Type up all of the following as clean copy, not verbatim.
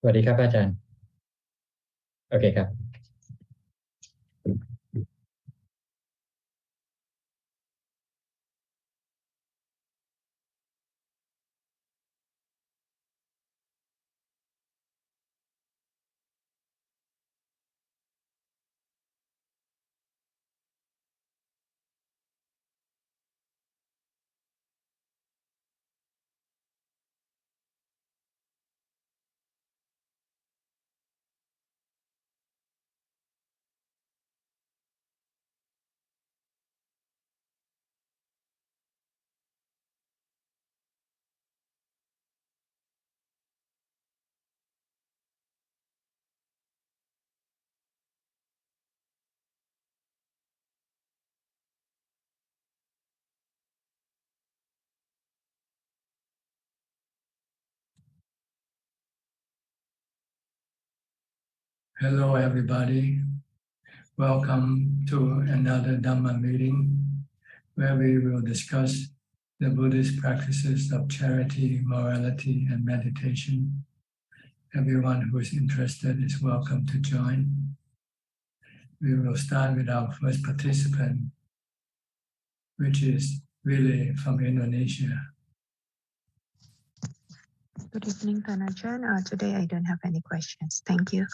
สวัสดีครับอาจารย์โอเคครับ Hello, everybody. Welcome to another Dhamma meeting where we will discuss the Buddhist practices of charity, morality, and meditation. Everyone who is interested is welcome to join. We will start with our first participant, which is Willie from Indonesia. Good evening, Ajaan. Today I don't have any questions. Thank you.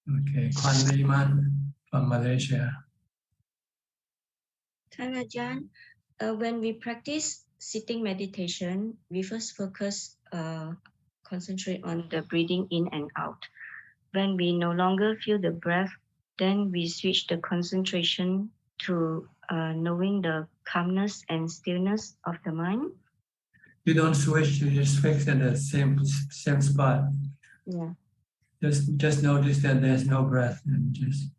Okay, Kwan Liman from Malaysia. Ajaan, when we practice sitting meditation, we first concentrate on the breathing in and out. When we no longer feel the breath, then we switch the concentration to knowing the calmness and stillness of the mind. You don't switch, you just fix at the same spot. Yeah. Just notice that there's no breath and just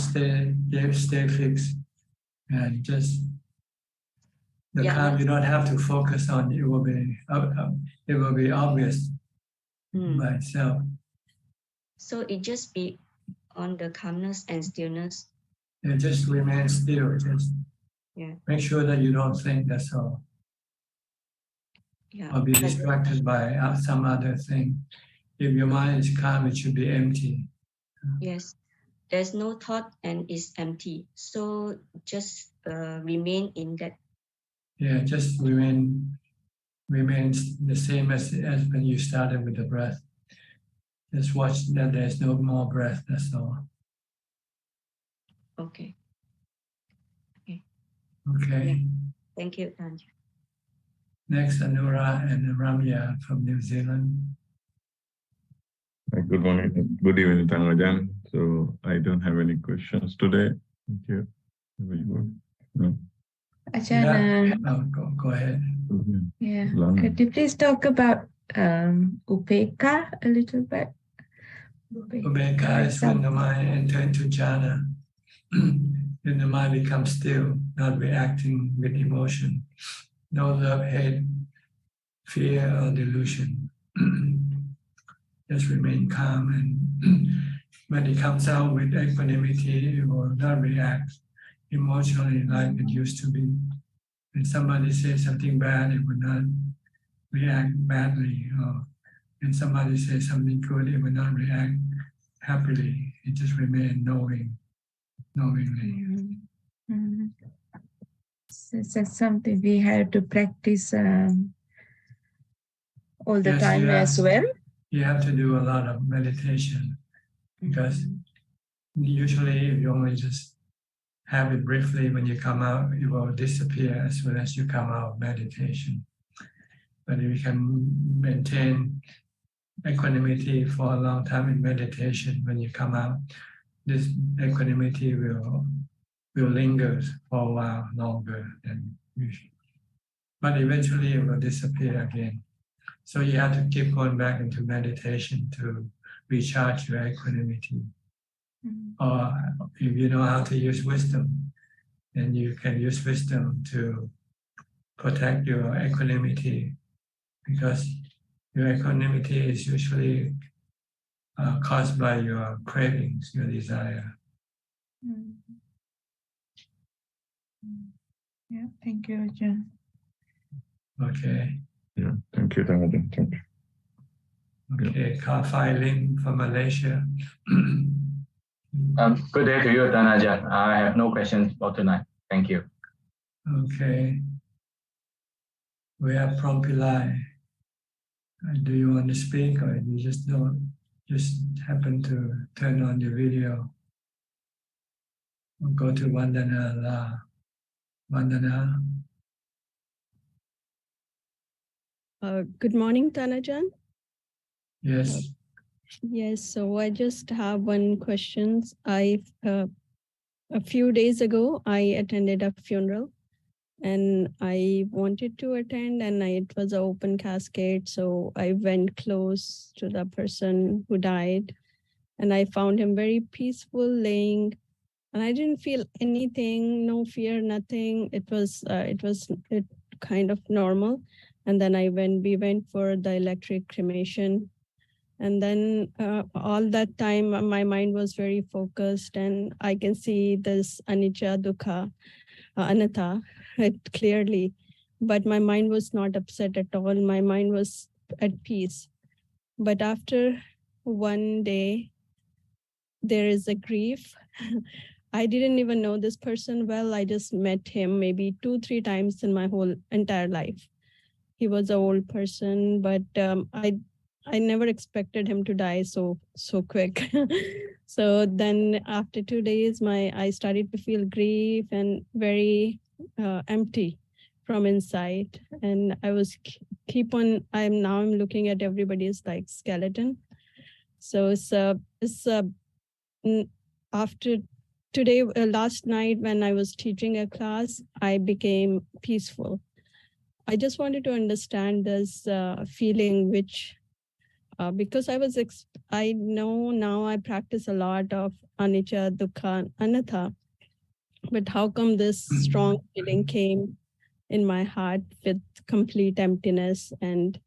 stay fixed and just the calm. You don't have to focus on it. It will be obvious by itself. So it just be on the calmness and stillness. And just remain still. Just make sure that you don't think. That's all. Yeah. Or be distracted by some other thing. If your mind is calm, it should be empty. Yes, there's no thought and it's empty. So just remain in that. Yeah, just remains the same as when you started with the breath. Just watch that there's no more breath. That's all. Okay. Okay. Yeah. Thank you, Tanja. Next, Anura and Ramya from New Zealand. Good morning, good evening, Ajaan. So I don't have any questions today. Thank you. Ajaan, go ahead. Yeah. Could you please talk about Upeka a little bit? Upeka is when the mind enters into jhana. When the mind becomes still, not reacting with emotion. No love, hate, fear, or delusion. Just remain calm, and when it comes out with equanimity, it will not react emotionally like it used to be. When somebody says something bad, it will not react badly. Or when somebody says something good, it will not react happily. It just remains knowingly. So that's something we have to practice all the time as well. You have to do a lot of meditation because usually if you only just have it briefly when you come out, it will disappear as soon as you come out of meditation. But if you can maintain equanimity for a long time in meditation, when you come out, this equanimity will linger for a while longer than usual. But eventually it will disappear again. So you have to keep going back into meditation to recharge your equanimity. Or if you know how to use wisdom, then you can use wisdom to protect your equanimity, because your equanimity is usually caused by your cravings, your desire. Yeah, thank you, Ajaan. Okay. Yeah, thank you, Ajaan. Thank you. Okay, Kar Fai Lim from Malaysia. Good day to you, Ajaan. I have no questions for tonight. Thank you. Okay. We have Prompilai. Do you want to speak or you just don't happen to turn on your video? We'll go to Vandana La. Vandana. Good morning, Tanajan. Yes. Yes, so I just have one question. A few days ago, I attended a funeral and I wanted to attend and it was an open casket. So I went close to the person who died and I found him very peaceful laying and I didn't feel anything, no fear, nothing. It was kind of normal. And then we went for the electric cremation. And then all that time, my mind was very focused and I can see this anicca, dukkha, anatta clearly. But my mind was not upset at all. My mind was at peace. But after one day, there is a grief. I didn't even know this person well. I just met him maybe 2-3 times in my whole entire life. He was an old person, but I never expected him to die so quick. So then after 2 days, I started to feel grief and very empty from inside. And I was I'm looking at everybody's like skeleton. So after today, last night when I was teaching a class, I became peaceful. I just wanted to understand this feeling, which because I know now I practice a lot of anicca, dukkha, anatta, but how come this strong feeling came in my heart with complete emptiness and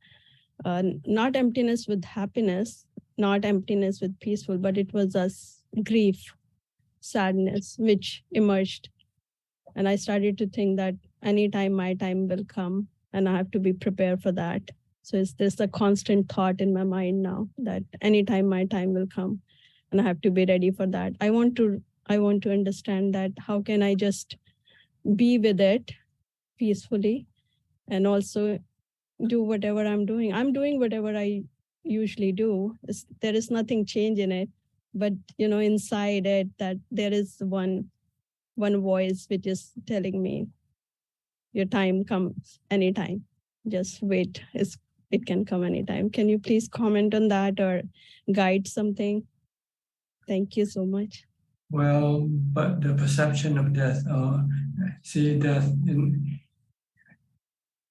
not emptiness with happiness, not emptiness with peaceful, but it was a grief, sadness, which emerged. And I started to think that anytime my time will come and I have to be prepared for that. So it's this a constant thought in my mind now that anytime my time will come and I have to be ready for that. I want to understand that how can I just be with it peacefully and also do whatever I'm doing. I'm doing whatever I usually do. There is nothing change in it, but inside it that there is one voice which is telling me your time comes anytime. Just wait. It can come anytime. Can you please comment on that or guide something? Thank you so much. Well, but the perception of death or see death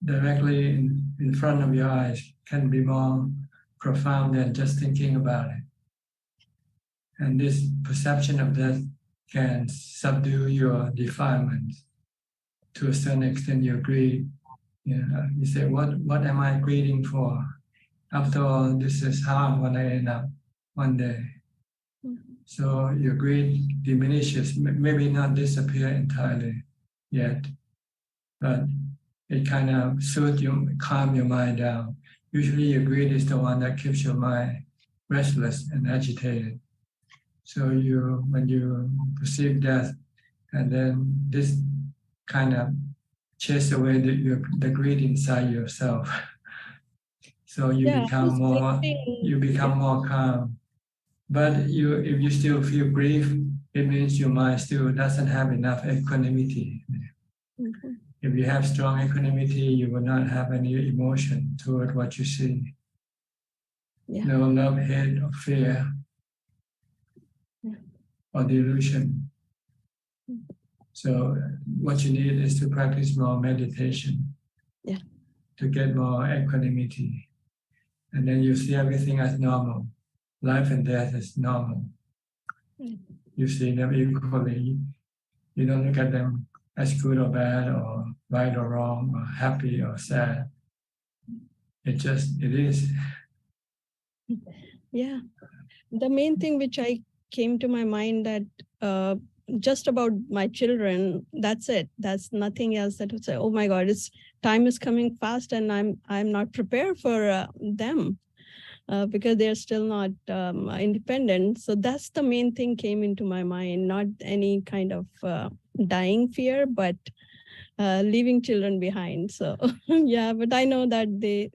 directly in front of your eyes can be more profound than just thinking about it. And this perception of death can subdue your defilements. To a certain extent, your greed. You say, what am I greeding for? After all, this is how I'm going to end up one day. So your greed diminishes, maybe not disappear entirely yet, but it kind of soothes you, calm your mind down. Usually your greed is the one that keeps your mind restless and agitated. So when you perceive death, and then this kind of chase away the greed inside yourself. So you become more calm. But if you still feel grief, it means your mind still doesn't have enough equanimity. Mm-hmm. If you have strong equanimity, you will not have any emotion toward what you see. Yeah. No love, hate, or fear, or delusion. Mm-hmm. So what you need is to practice more meditation to get more equanimity. And then you see everything as normal. Life and death is normal. You see them equally. You don't look at them as good or bad or right or wrong or happy or sad. It is. Yeah. The main thing which I came to my mind that just about my children, that's it. That's nothing else that would say, oh my God, time is coming fast and I'm not prepared for them. because they're still not independent. So that's the main thing came into my mind, not any kind of dying fear, but leaving children behind. So yeah, but I know that they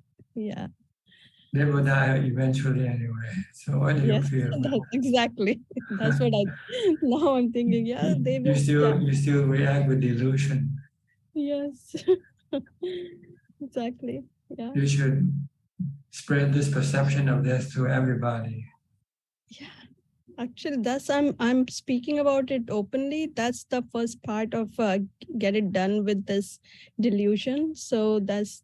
will die eventually anyway. So what do you feel? That's exactly. That's what now I'm thinking. Yeah, they will. You still react with delusion. Yes, exactly. Yeah. You should spread this perception of this to everybody. Yeah, actually, that's I'm speaking about it openly. That's the first part of get it done with this delusion. So that's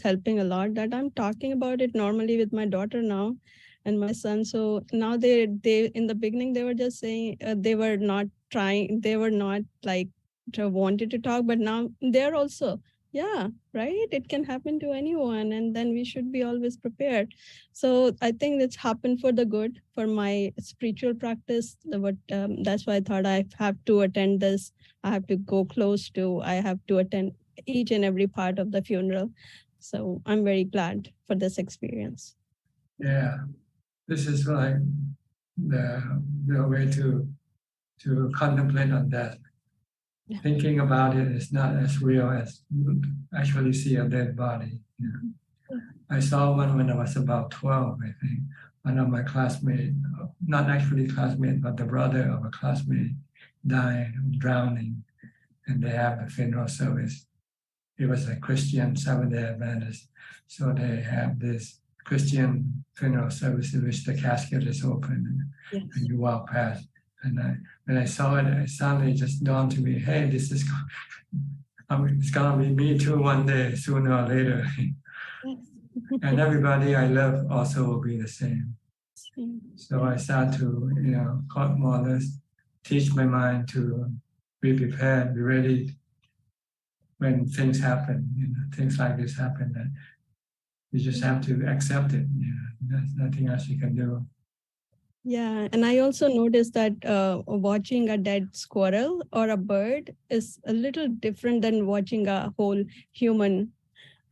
helping a lot. That I'm talking about it normally with my daughter now, and my son. So now they in the beginning they were just saying they were not trying. They were not like wanted to talk, but now they're also. Yeah, right. It can happen to anyone, and then we should be always prepared. So I think it's happened for the good for my spiritual practice. That's why I thought I have to attend this. I have to go close to. I have to attend each and every part of the funeral. So I'm very glad for this experience. Yeah, this is like the way to contemplate on death. Yeah. Thinking about it is not as real as actually see a dead body. You know? Yeah. I saw one when I was about 12, I think. One of my classmates, not actually classmate, but the brother of a classmate died, drowning, and they have the funeral service. It was a Christian Seventh-day Adventist, so they have this Christian funeral service in which the casket is open and you walk past. And when I saw it, it suddenly just dawned to me, hey, this is, it's gonna be me too one day, sooner or later. And everybody I love also will be the same. So I start to, more or less teach my mind to be prepared, be ready when things happen, things like this happen, that you just have to accept it. There's nothing else you can do. Yeah, and I also noticed that watching a dead squirrel or a bird is a little different than watching a whole human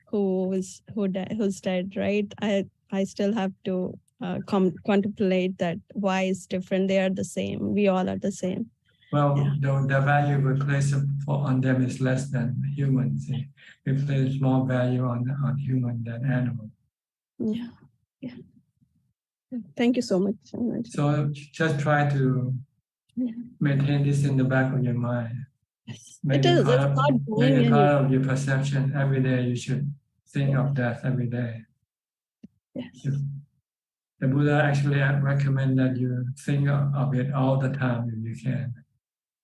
who's dead, right? I still have to contemplate that why it's different. They are the same. We all are the same. Well, the value we place on them is less than humans. We place more value on human than animal. Yeah. Thank you so much. So just try to maintain this in the back of your mind. Yes. Make it part of your perception. Every day you should think of death every day. Yes. The Buddha actually recommend that you think of it all the time if you can.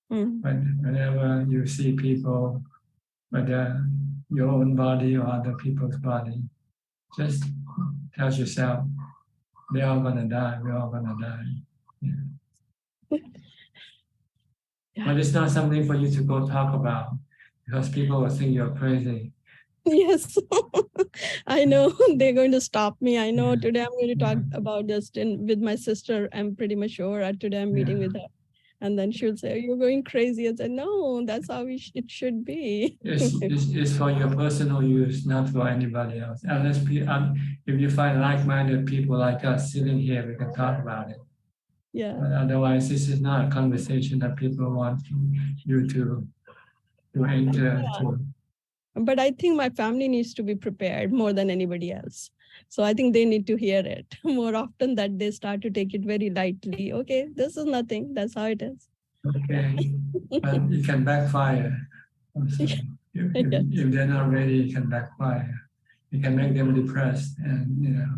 Whenever you see people, whether your own body or other people's body, just tell yourself, they're all gonna die, we're all gonna die. Yeah. But it's not something for you to go talk about because people will think you're crazy. Yes, I know they're going to stop me. I know today I'm going to talk about this with my sister. I'm pretty much sure today I'm meeting with her. And then she'll say, you're going crazy. I said, no, that's how it should be. It's for your personal use, not for anybody else. Unless if you find like-minded people like us sitting here, we can talk about it. Yeah. But otherwise, this is not a conversation that people want you to enter to. But I think my family needs to be prepared more than anybody else. So I think they need to hear it more often, that they start to take it very lightly. Okay, this is nothing. That's how it is. Okay, but it can backfire. Also. If they're not ready, it can backfire. It can make them depressed and,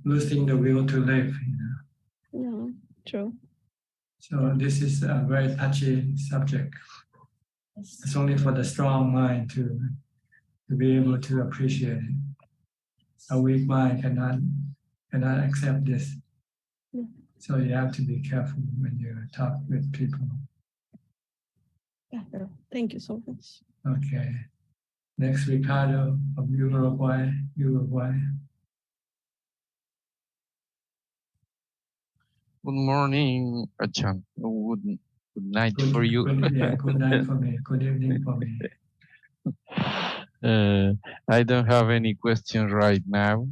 losing the will to live. Yeah, true. So this is a very touchy subject. It's only for the strong mind to be able to appreciate it. A weak mind cannot accept this. So you have to be careful when you talk with people. Thank you so much. Okay. Next, Ricardo of Uruguay. Good morning, Ajaan. Good night for you. Good night for me. Good evening for me. I don't have any questions right now.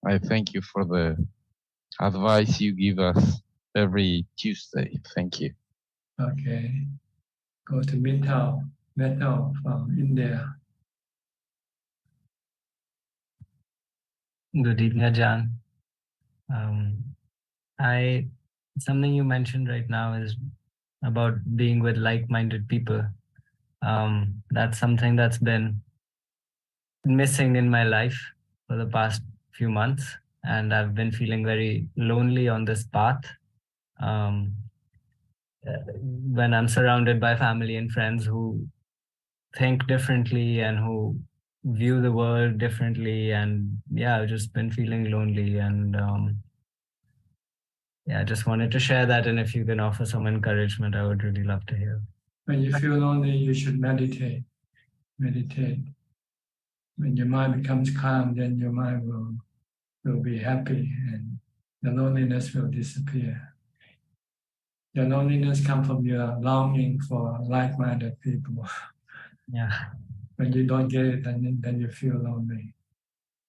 I thank you for the advice you give us every Tuesday. Thank you. Okay. Go to Metal from India. Good evening, Ajaan. Something you mentioned right now is about being with like-minded people. That's something that's been missing in my life for the past few months, and I've been feeling very lonely on this path. When I'm surrounded by family and friends who think differently and who view the world differently, and yeah, I've just been feeling lonely, and yeah, I just wanted to share that, and if you can offer some encouragement, I would really love to hear. When you feel lonely, you should meditate. Meditate. When your mind becomes calm, then your mind will be happy and the loneliness will disappear. The loneliness comes from your longing for like-minded people. Yeah. When you don't get it, then you feel lonely.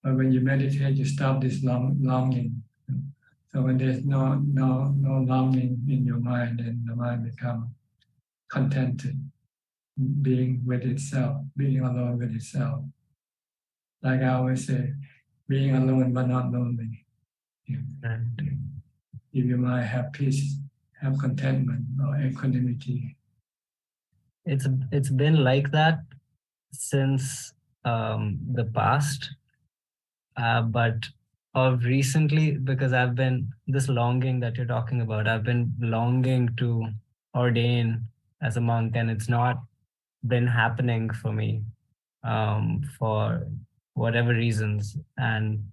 But when you meditate, you stop this longing. So when there's no longing in your mind, then the mind becomes contented, being with itself, being alone with itself. Like I always say, being alone but not lonely. If your mind have peace, have contentment or equanimity. It's been like that since the past, but of recently, because I've been this longing that you're talking about, I've been longing to ordain as a monk, and it's not been happening for me for whatever reasons. And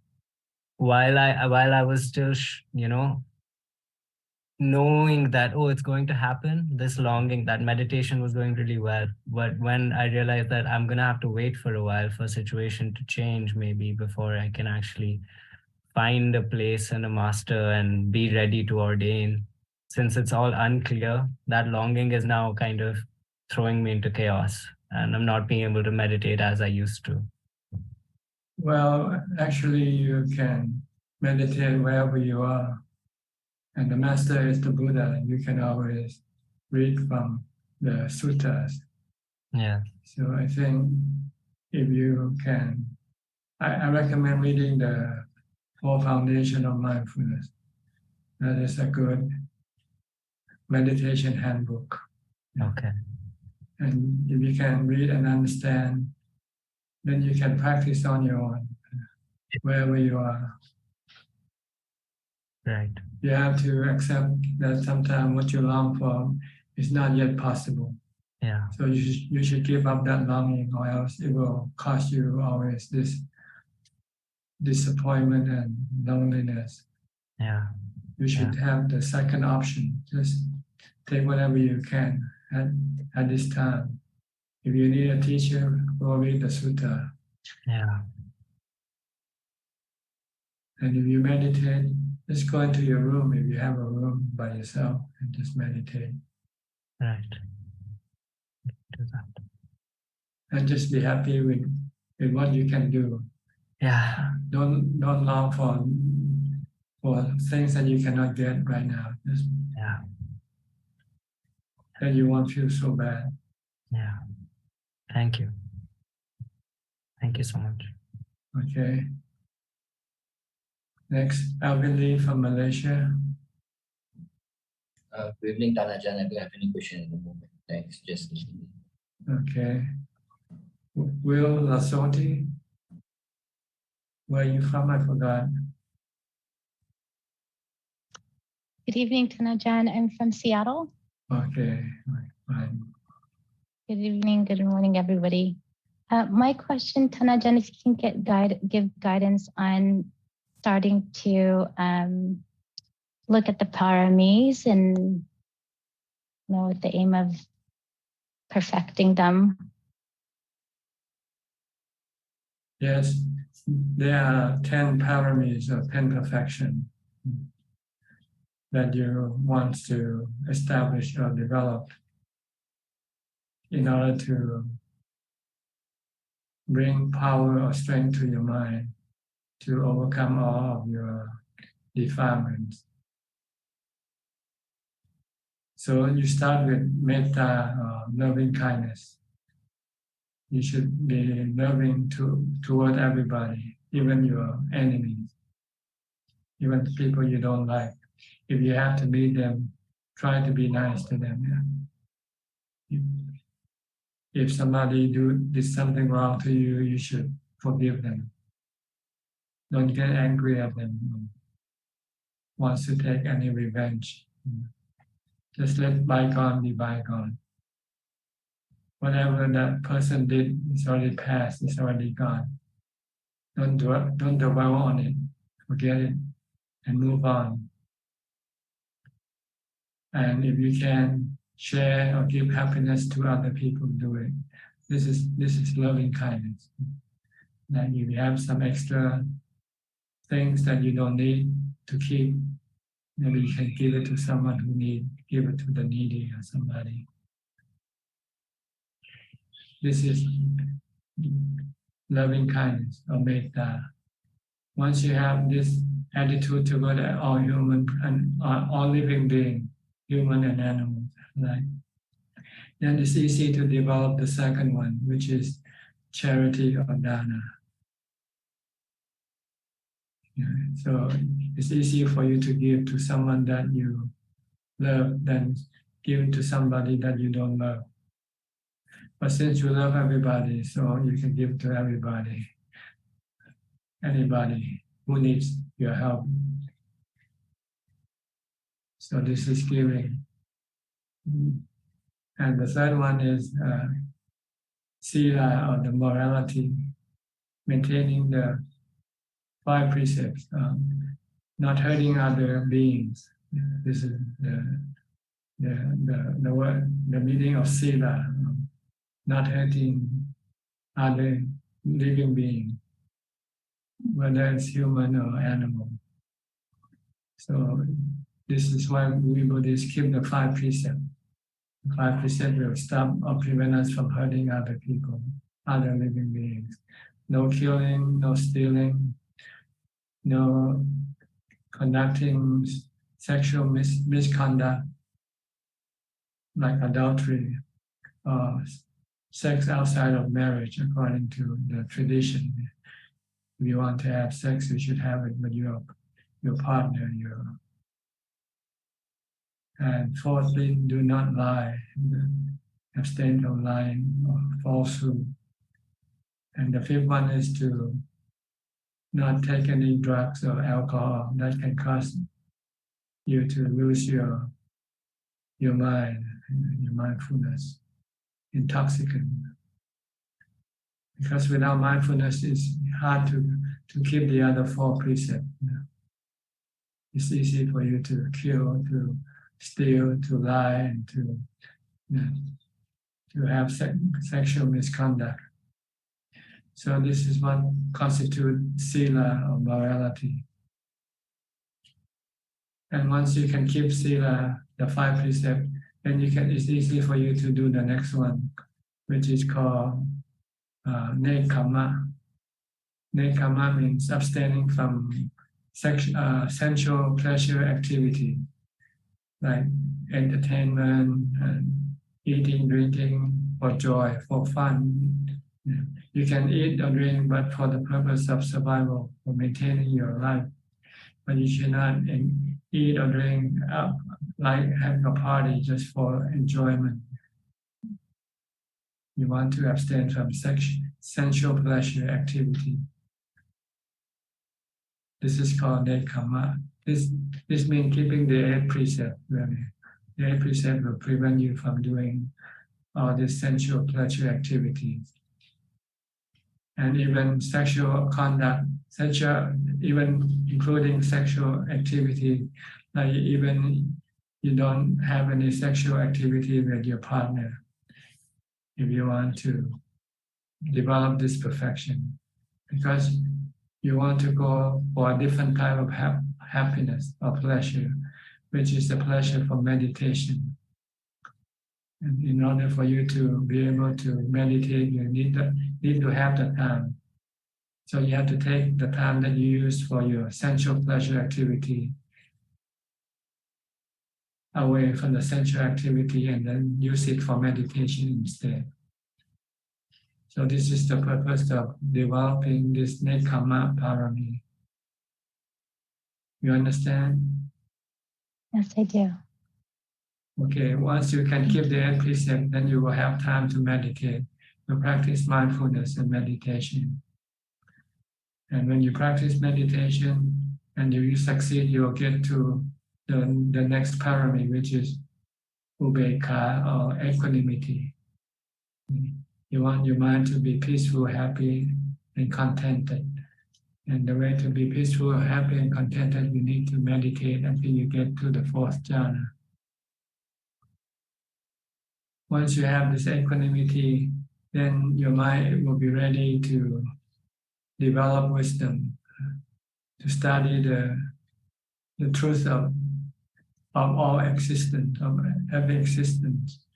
while I was still knowing that, oh, it's going to happen, this longing, that meditation was going really well. But when I realized that I'm gonna have to wait for a while for a situation to change, maybe before I can actually find a place and a master and be ready to ordain, since it's all unclear, that longing is now kind of throwing me into chaos, and I'm not being able to meditate as I used to. Well, actually, you can meditate wherever you are. And the master is the Buddha. You can always read from the suttas. Yeah. So I think if you can, I recommend reading the Four Foundation of Mindfulness. That is a good meditation handbook. Okay. And if you can read and understand, then you can practice on your own, wherever you are. Right. You have to accept that sometimes what you long for is not yet possible. Yeah. So you should give up that longing, or else it will cause you always this disappointment and loneliness. Yeah. You should have the second option. Just take whatever you can at this time. If you need a teacher, go read the sutta. Yeah. And if you meditate, just go into your room if you have a room by yourself and just meditate. Right. Do that. And just be happy with what you can do. Yeah. Don't long for things that you cannot get right now. Just, yeah. Then you won't feel so bad. Yeah. Thank you. Thank you so much. Okay. Next, Alvin Lee from Malaysia. Good evening, Ajaan. I don't have any question in the moment. Thanks. Just listening. Okay. Will Lasoti, where are you from? I forgot. Good evening, Ajaan. I'm from Seattle. Okay, fine. Good evening, good morning, everybody. My question, Ajaan, if you can give guidance on starting to look at the paramis and with the aim of perfecting them. Yes, there are 10 paramis or 10 perfection that you want to establish or develop in order to bring power or strength to your mind. to overcome all of your defilements. So you start with metta, loving kindness. You should be loving toward everybody, even your enemies, even the people you don't like. If you have to meet them, try to be nice to them. Yeah. If somebody did something wrong to you, you should forgive them. Don't get angry at them. Wants to take any revenge. Just let bygone be bygone. Whatever that person did is already past, it's already gone. Don't dwell on it. Forget it and move on. And if you can share or give happiness to other people, do it. This is loving kindness. That you have some extra things that you don't need to keep, maybe you can give it to someone who needs, give it to the needy or somebody. This is loving kindness or metta. Once you have this attitude toward all human and all living beings, human and animals, right? Then it's easy to develop the second one, which is charity or dana. Yeah, so it's easier for you to give to someone that you love than give to somebody that you don't love. But since you love everybody, so you can give to everybody, anybody who needs your help. So this is giving. And the third one is sila, or the morality, maintaining the 5 precepts, not hurting other beings. This is the word, the meaning of sila, not hurting other living beings, whether it's human or animal. So this is why we Buddhists keep the 5 precepts. The 5 precepts will stop or prevent us from hurting other people, other living beings. No killing, no stealing, no conducting sexual misconduct like adultery or sex outside of marriage, according to the tradition. If you want to have sex, you should have it with your partner. And fourthly, do not lie. Abstain from lying or falsehood. And the 5th one is to not take any drugs or alcohol that can cause you to lose your mind, your mindfulness, intoxicant. Because without mindfulness, it's hard to keep the other 4 precepts. It's easy for you to kill, to steal, to lie, and to have sexual misconduct. So this is what constitutes sila or morality. And once you can keep sila, the 5 precepts, then it's easy for you to do the next one, which is called nekkhamma. Nekkhamma means abstaining from sensual pleasure activity, like entertainment and eating, drinking for joy, for fun. You can eat or drink, but for the purpose of survival, for maintaining your life. But you should not eat or drink like having a party just for enjoyment. You want to abstain from sensual pleasure activity. This is called nekkhamma. This means keeping the 8 precepts. Really. The 8 precepts will prevent you from doing all these sensual pleasure activities. And even sexual conduct, even including sexual activity, like even you don't have any sexual activity with your partner. If you want to develop this perfection, because you want to go for a different type of happiness or pleasure, which is the pleasure for meditation. And in order for you to be able to meditate, you need to have the time. So you have to take the time that you use for your sensual pleasure activity away from the sensual activity and then use it for meditation instead. So this is the purpose of developing this Nekkhamma parami. You understand? Yes, I do. Okay, once you can keep the 8 precepts, then you will have time to meditate. You practice mindfulness and meditation. And when you practice meditation and you succeed, you will get to the next parami, which is upekkha or equanimity. You want your mind to be peaceful, happy, and contented. And the way to be peaceful, happy, and contented, you need to meditate until you get to the 4th jhana. Once you have this equanimity, then your mind will be ready to develop wisdom, to study the truth of all existence, of every existence,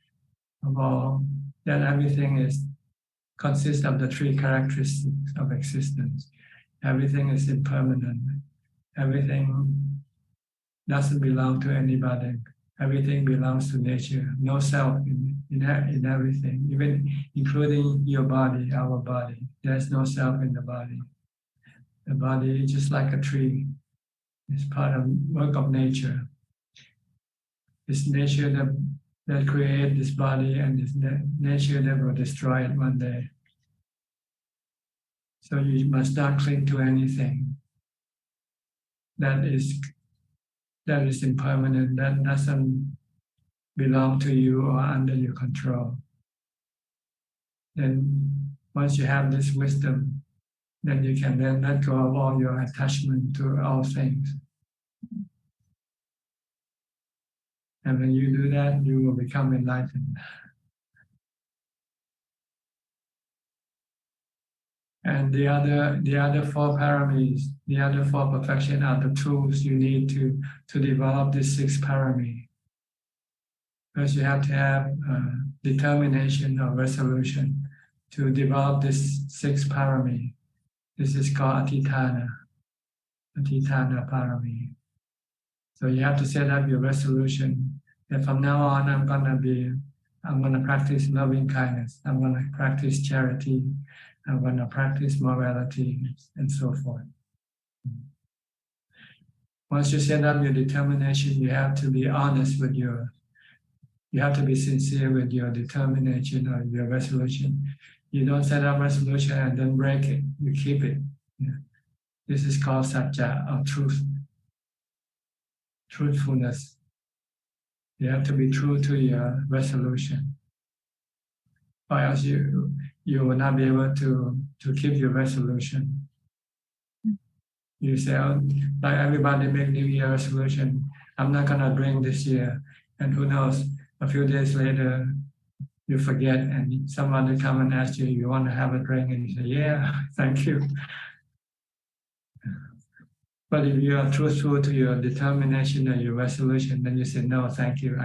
of all, that everything consists of the 3 characteristics of existence. Everything is impermanent. Everything doesn't belong to anybody. Everything belongs to nature. No self in everything, even including your body, our body. There's no self in the body. The body is just like a tree. It's part of work of nature. It's nature that creates this body, and it's nature that will destroy it one day. So you must not cling to anything that is impermanent, that doesn't belong to you or under your control. Then once you have this wisdom, then you can then let go of all your attachment to all things. And when you do that, you will become enlightened. And the other 4 paramis, the other 4 perfection are the tools you need to develop this 6th parami. First, you have to have determination or resolution to develop this 6th parami. This is called Atithana parami. So you have to set up your resolution that from now on I'm going to practice loving kindness. I'm going to practice charity. I'm going to practice morality, and so forth. Once you set up your determination, you have to be honest with you have to be sincere with your determination or your resolution. You don't set up resolution and then break it. You keep it. Yeah. This is called satya or truthfulness. You have to be true to your resolution, or else you will not be able to keep your resolution. You say, like everybody make New Year resolution, I'm not gonna drink this year, and who knows, a few days later you forget, and somebody come and ask you, you want to have a drink, and you say, yeah, thank you. But if you are truthful to your determination or your resolution, then you say, no, thank you.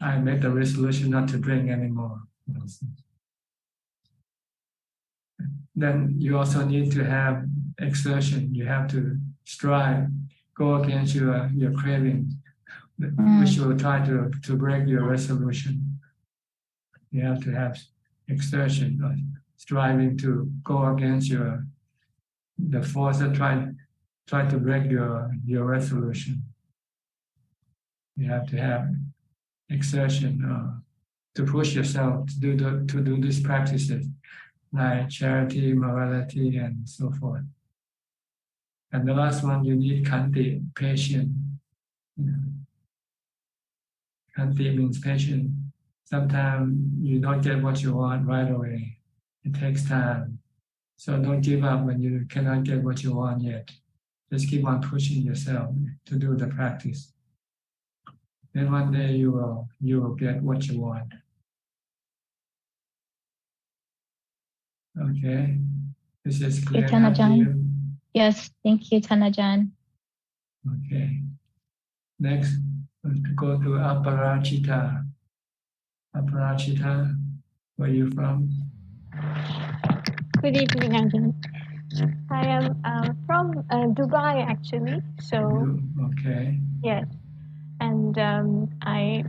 I made the resolution not to drink anymore. Then you also need to have exertion. You have to strive, go against your cravings, which will try to break your resolution. You have to have exertion, striving to go against the force that try to break your resolution. You have to have exertion to push yourself to do these practices like charity, morality, and so forth. And the last one, you need khanti, patience. Khanti means patience. Sometimes you don't get what you want right away. It takes time. So don't give up when you cannot get what you want yet. Just keep on pushing yourself to do the practice. Then one day you will get what you want. Okay, this is clear enough to you? Yes, thank you, Thanajan. Okay. Next, let's go to Aparachita. Aparachita, where are you from? Good evening, Ajahn. I am from Dubai, actually. So, Okay. yes. And I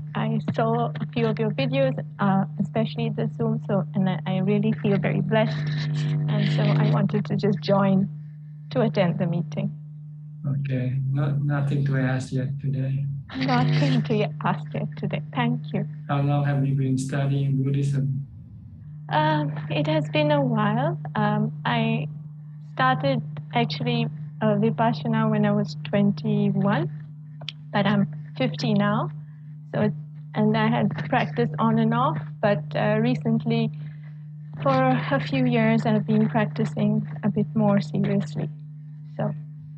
saw a few of your videos, especially the Zoom. So, and I really feel very blessed. And so I wanted to just join to attend the meeting. Okay. Nothing to ask yet today. Nothing to ask yet today. Thank you. How long have you been studying Buddhism? It has been a while. I started actually Vipassana when I was 21, but I'm 50 now. So, and I had practiced on and off, but recently, for a few years, I've been practicing a bit more seriously. So,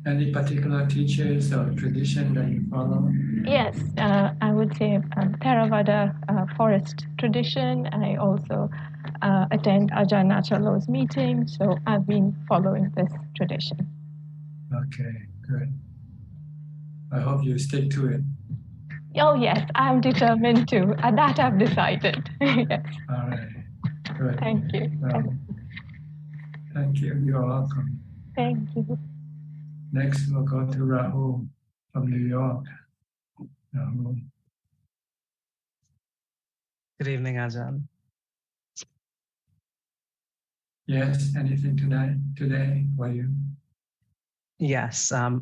any particular teachers or tradition that you follow? Yes, I would say Theravada forest tradition. I also attend Ajaan Suchart's meeting, so I've been following this tradition. Okay, good. I hope you stick to it. Oh yes, I'm determined to. That I've decided. Yes. All right, good. Thank you. Thank you. You're welcome. Thank you. Next, we'll go to Rahul from New York. Rahul. Good evening, Ajahn. Yes, anything today for you? Yes, I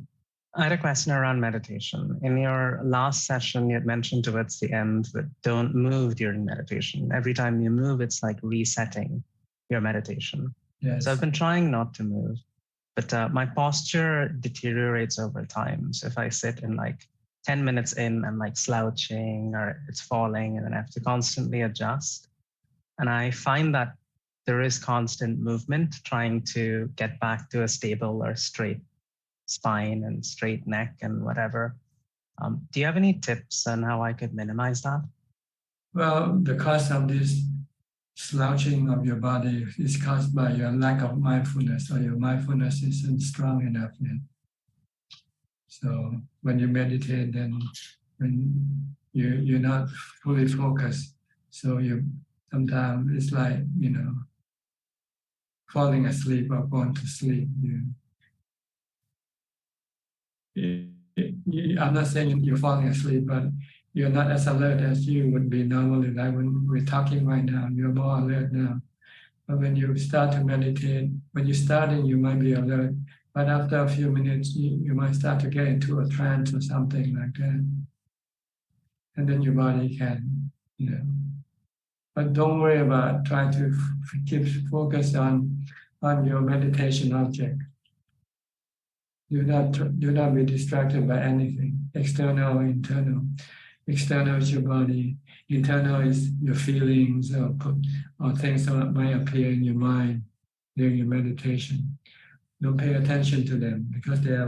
had a question around meditation. In your last session, you had mentioned towards the end that don't move during meditation. Every time you move, it's like resetting your meditation. Yes. So I've been trying not to move, but my posture deteriorates over time. So if I sit in like 10 minutes in, I'm like slouching or it's falling, and then I have to constantly adjust. And I find that there is constant movement trying to get back to a stable or straight spine and straight neck and whatever. Do you have any tips on how I could minimize that? Well, the cause of this slouching of your body is caused by your lack of mindfulness, or your mindfulness isn't strong enough yet. So when you meditate, then when you're not fully focused, so you sometimes it's like, falling asleep or going to sleep. I'm not saying you're falling asleep, but you're not as alert as you would be normally. Like when we're talking right now, you're more alert now. But when you start to meditate, when you're starting, you might be alert. But after a few minutes, you might start to get into a trance or something like that. And then your body can, But don't worry about trying to keep focus on your meditation object. Do not be distracted by anything, external or internal. External is your body. Internal is your feelings or things that might appear in your mind during your meditation. Don't pay attention to them, because they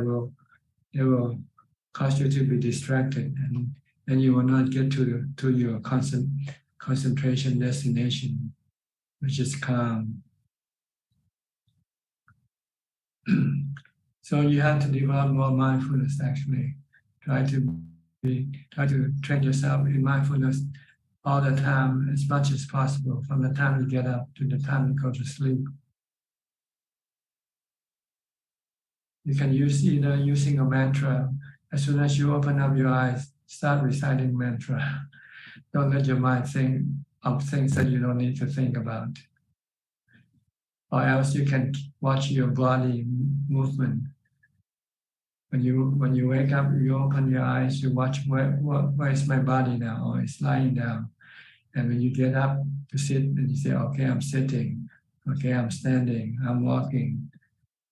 will cause you to be distracted, and you will not get to your concentration destination, which is calm. So you have to develop more mindfulness. Actually, try to train yourself in mindfulness all the time, as much as possible, from the time you get up to the time you go to sleep. You can use either using a mantra. As soon as you open up your eyes, start reciting mantra. Don't let your mind think of things that you don't need to think about. Or else you can watch your body movement. When you wake up, you open your eyes, you watch where is my body now, or it's lying down. And when you get up to sit, and you say, okay, I'm sitting, okay, I'm standing, I'm walking,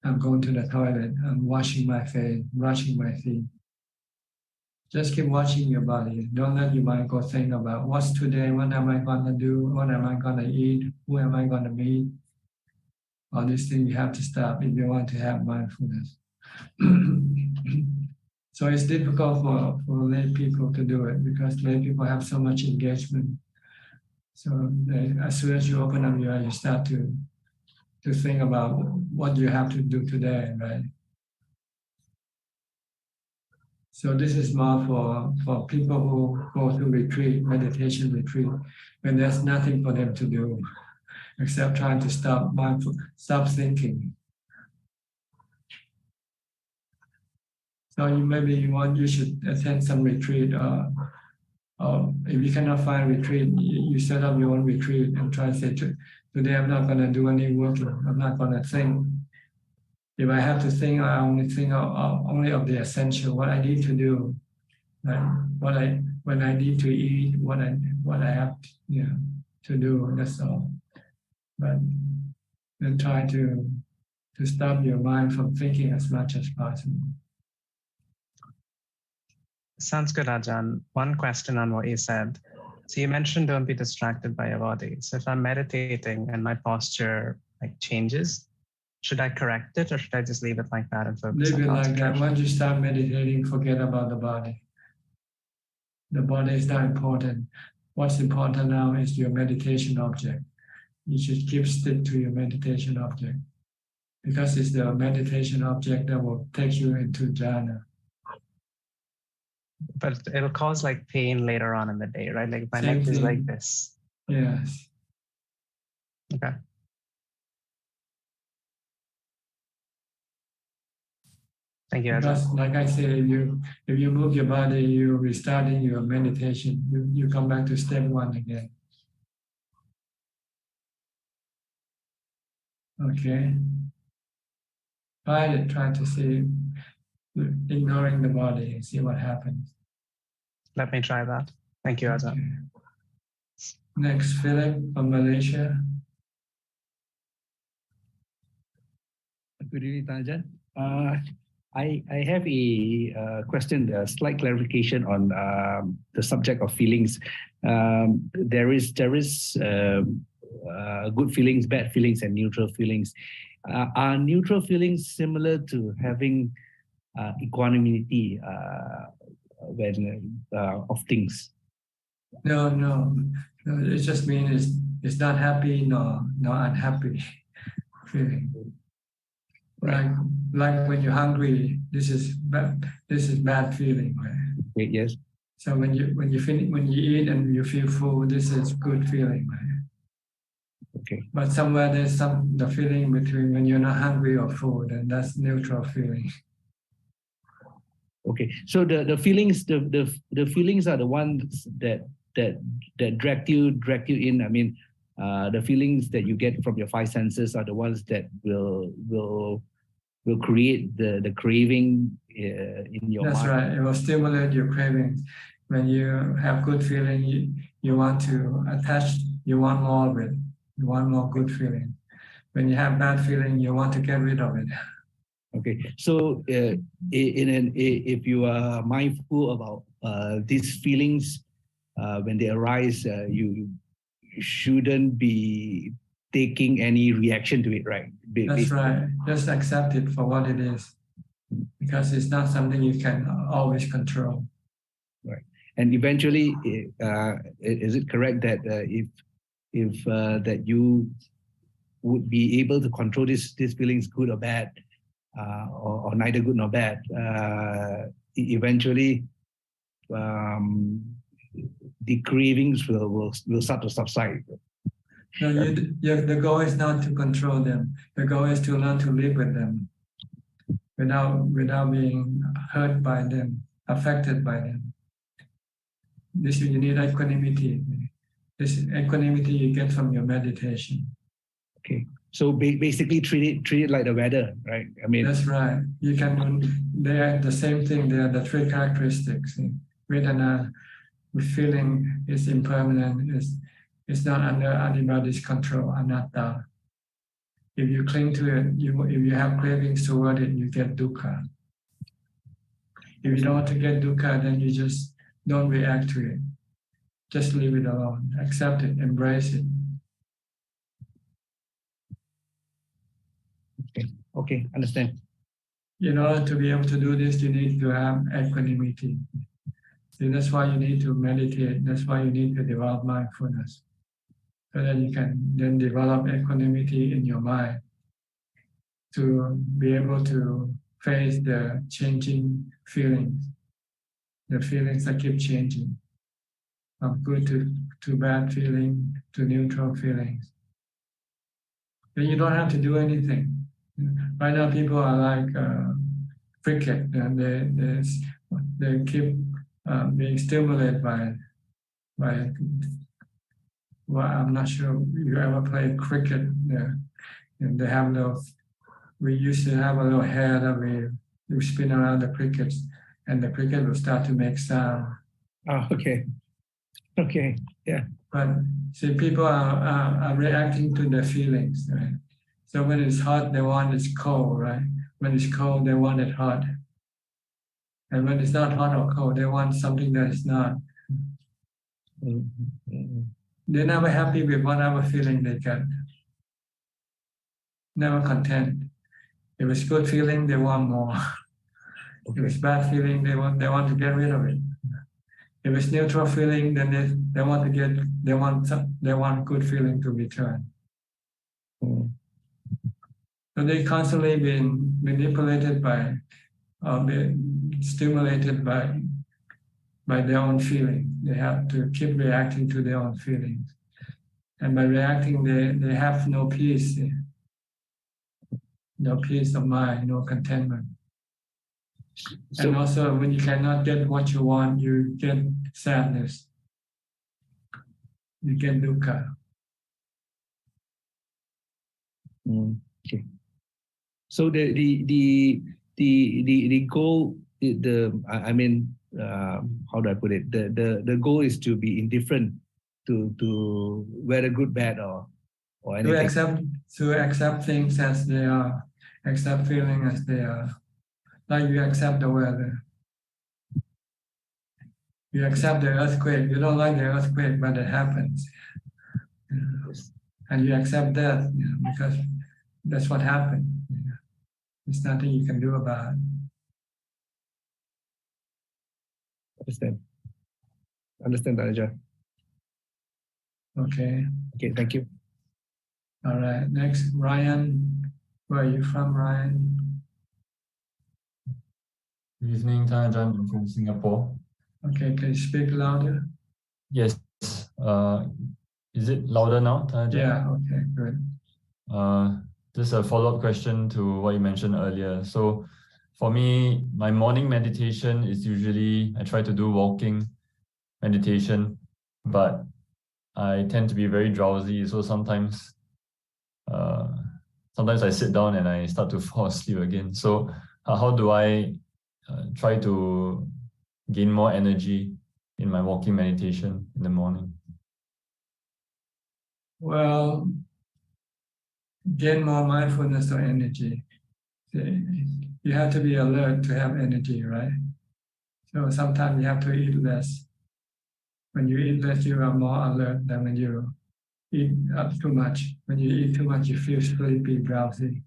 I'm going to the toilet, I'm washing my face, brushing my teeth. Just keep watching your body. Don't let your mind go think about what's today, what am I going to do, what am I going to eat, who am I going to meet. All these things you have to stop if you want to have mindfulness. So it's difficult for lay people to do it, because lay people have so much engagement. So as soon as you open up your eyes, you start to think about what you have to do today, right? So this is more for people who go to retreat, meditation retreat, when there's nothing for them to do except trying to stop thinking. So you should attend some retreat, or if you cannot find retreat, you set up your own retreat and try to say, today I'm not going to do any working. I'm not going to think. If I have to think, I only think only of the essential, what I need to do, like when I need to eat, what I have to do. That's all. But then try to stop your mind from thinking as much as possible. Sounds good, Ajahn. One question on what you said. So you mentioned don't be distracted by your body. So if I'm meditating and my posture changes, should I correct it or should I just leave it like that and focus on Leave it like that. concentration? Once you start meditating, forget about the body. The body is not important. What's important now is your meditation object. You should keep stick to your meditation object, because it's the meditation object that will take you into jhana. But it'll cause pain later on in the day, right? Like my Same neck is thing. like this. Yes. Okay. Thank you, Because, Ajahn. like I said, if you move your body, you're restarting your meditation. You come back to step one again. Okay. Try to see, ignoring the body and see what happens. Let me try that. Thank you, Ajahn. Okay. Next, Philip from Malaysia. Good evening, Ajahn. I have a question, a slight clarification on the subject of feelings. There is good feelings, bad feelings, and neutral feelings. Are neutral feelings similar to having equanimity of things? No. It just means it's not happy nor unhappy feeling. Right. Like when you're hungry, this is bad feeling, right? Okay, yes. So when you eat and you feel full, this is good feeling, right? Okay. But somewhere there's the feeling between when you're not hungry or full, then that's neutral feeling. Okay. So the feelings the feelings are the ones that drag you in. I mean, the feelings that you get from your five senses are the ones that will create the craving in your mind. That's right. It will stimulate your cravings. When you have good feeling, you want to attach. You want more of it. You want more good feeling. When you have bad feeling, you want to get rid of it. Okay. So if you are mindful about these feelings when they arise, you shouldn't be taking any reaction to it, right? That's right. Just accept it for what it is, because it's not something you can always control. Right. And eventually, is it correct that if that you would be able to control these feelings, good or bad, or neither good nor bad, eventually the cravings will start to subside? No, the goal is not to control them. The goal is to learn to live with them without being hurt by them, affected by them. You need equanimity. This equanimity you get from your meditation. Okay. So basically treat it like the weather, right? I mean, that's right. You can. They are the same thing. They are the three characteristics. Vedana, feeling is impermanent. It's not under anybody's control. Anatta. If you cling to it, if you have cravings toward it, you get dukkha. If you don't want to get dukkha, then you just don't react to it. Just leave it alone. Accept it. Embrace it. Okay, understand. In order to be able to do this, you need to have equanimity. So that's why you need to meditate. That's why you need to develop mindfulness, so that you can then develop equanimity in your mind to be able to face the changing feelings, the feelings that keep changing, from good to bad feeling to neutral feelings. Then you don't have to do anything. Right now, people are like cricket, and they keep being stimulated by. Well, I'm not sure you ever played cricket there, and they have those. We used to have a little hair that we spin around the crickets, and the cricket will start to make sound. Oh, okay. Okay. Yeah. But see, people are reacting to their feelings, right? So when it's hot, they want it's cold, right? When it's cold, they want it hot. And when it's not hot or cold, they want something that is not. They're never happy with whatever feeling they get. Never content. If it's good feeling, they want more. If it's bad feeling, they want to get rid of it. If it's neutral feeling, then they want good feeling to return. So they constantly being manipulated by, being stimulated by their own feelings. They have to keep reacting to their own feelings, and by reacting, they have no peace, no peace of mind, no contentment. So, and also, when you cannot get what you want, you get sadness. You get dukkha. Okay. So the goal, I mean, how do I put it? The goal is to be indifferent to whether good, bad, or anything. To accept things as they are, accept feeling as they are. Like you accept the weather. You accept the earthquake. You don't like the earthquake, but it happens. And you accept that, because that's what happened. There's nothing you can do about it. Understand, Ajahn. Okay. Okay, thank you. All right. Next, Ryan. Where are you from, Ryan? Good evening, Ajahn. I'm from Singapore. Okay, can you speak louder? Yes. Is it louder now, Ajahn? Yeah, okay, good. Just a follow-up question to what you mentioned earlier. So for me, my morning meditation is usually, I try to do walking meditation, but I tend to be very drowsy. So sometimes I sit down and I start to fall asleep again. So how do I try to gain more energy in my walking meditation in the morning? Well, gain more mindfulness or energy. You have to be alert to have energy, right? So sometimes you have to eat less. When you eat less, you are more alert than when you eat up too much. When you eat too much, you feel sleepy, drowsy.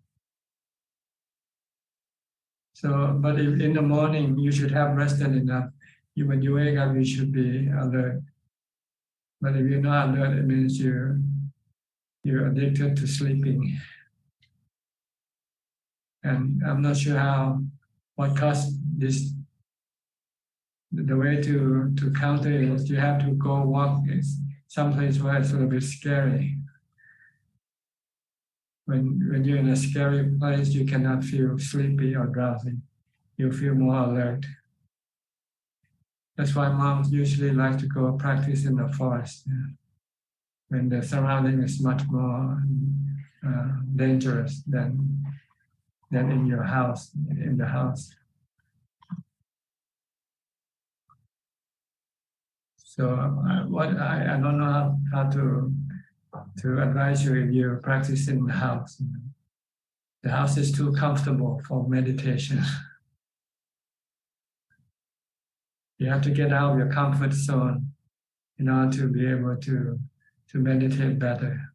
So, but if in the morning, you should have rested enough. When you wake up, you should be alert. But if you're not alert, it means you're addicted to sleeping. And I'm not sure what caused this. The way to counter it is you have to go walk someplace where it's a little bit scary. When you're in a scary place, you cannot feel sleepy or drowsy. You feel more alert. That's why monks usually like to go practice in the forest, when the surrounding is much more dangerous than in your house, in the house. So I don't know how to advise you if you practice in the house. The house is too comfortable for meditation. You have to get out of your comfort zone in order to be able to meditate better.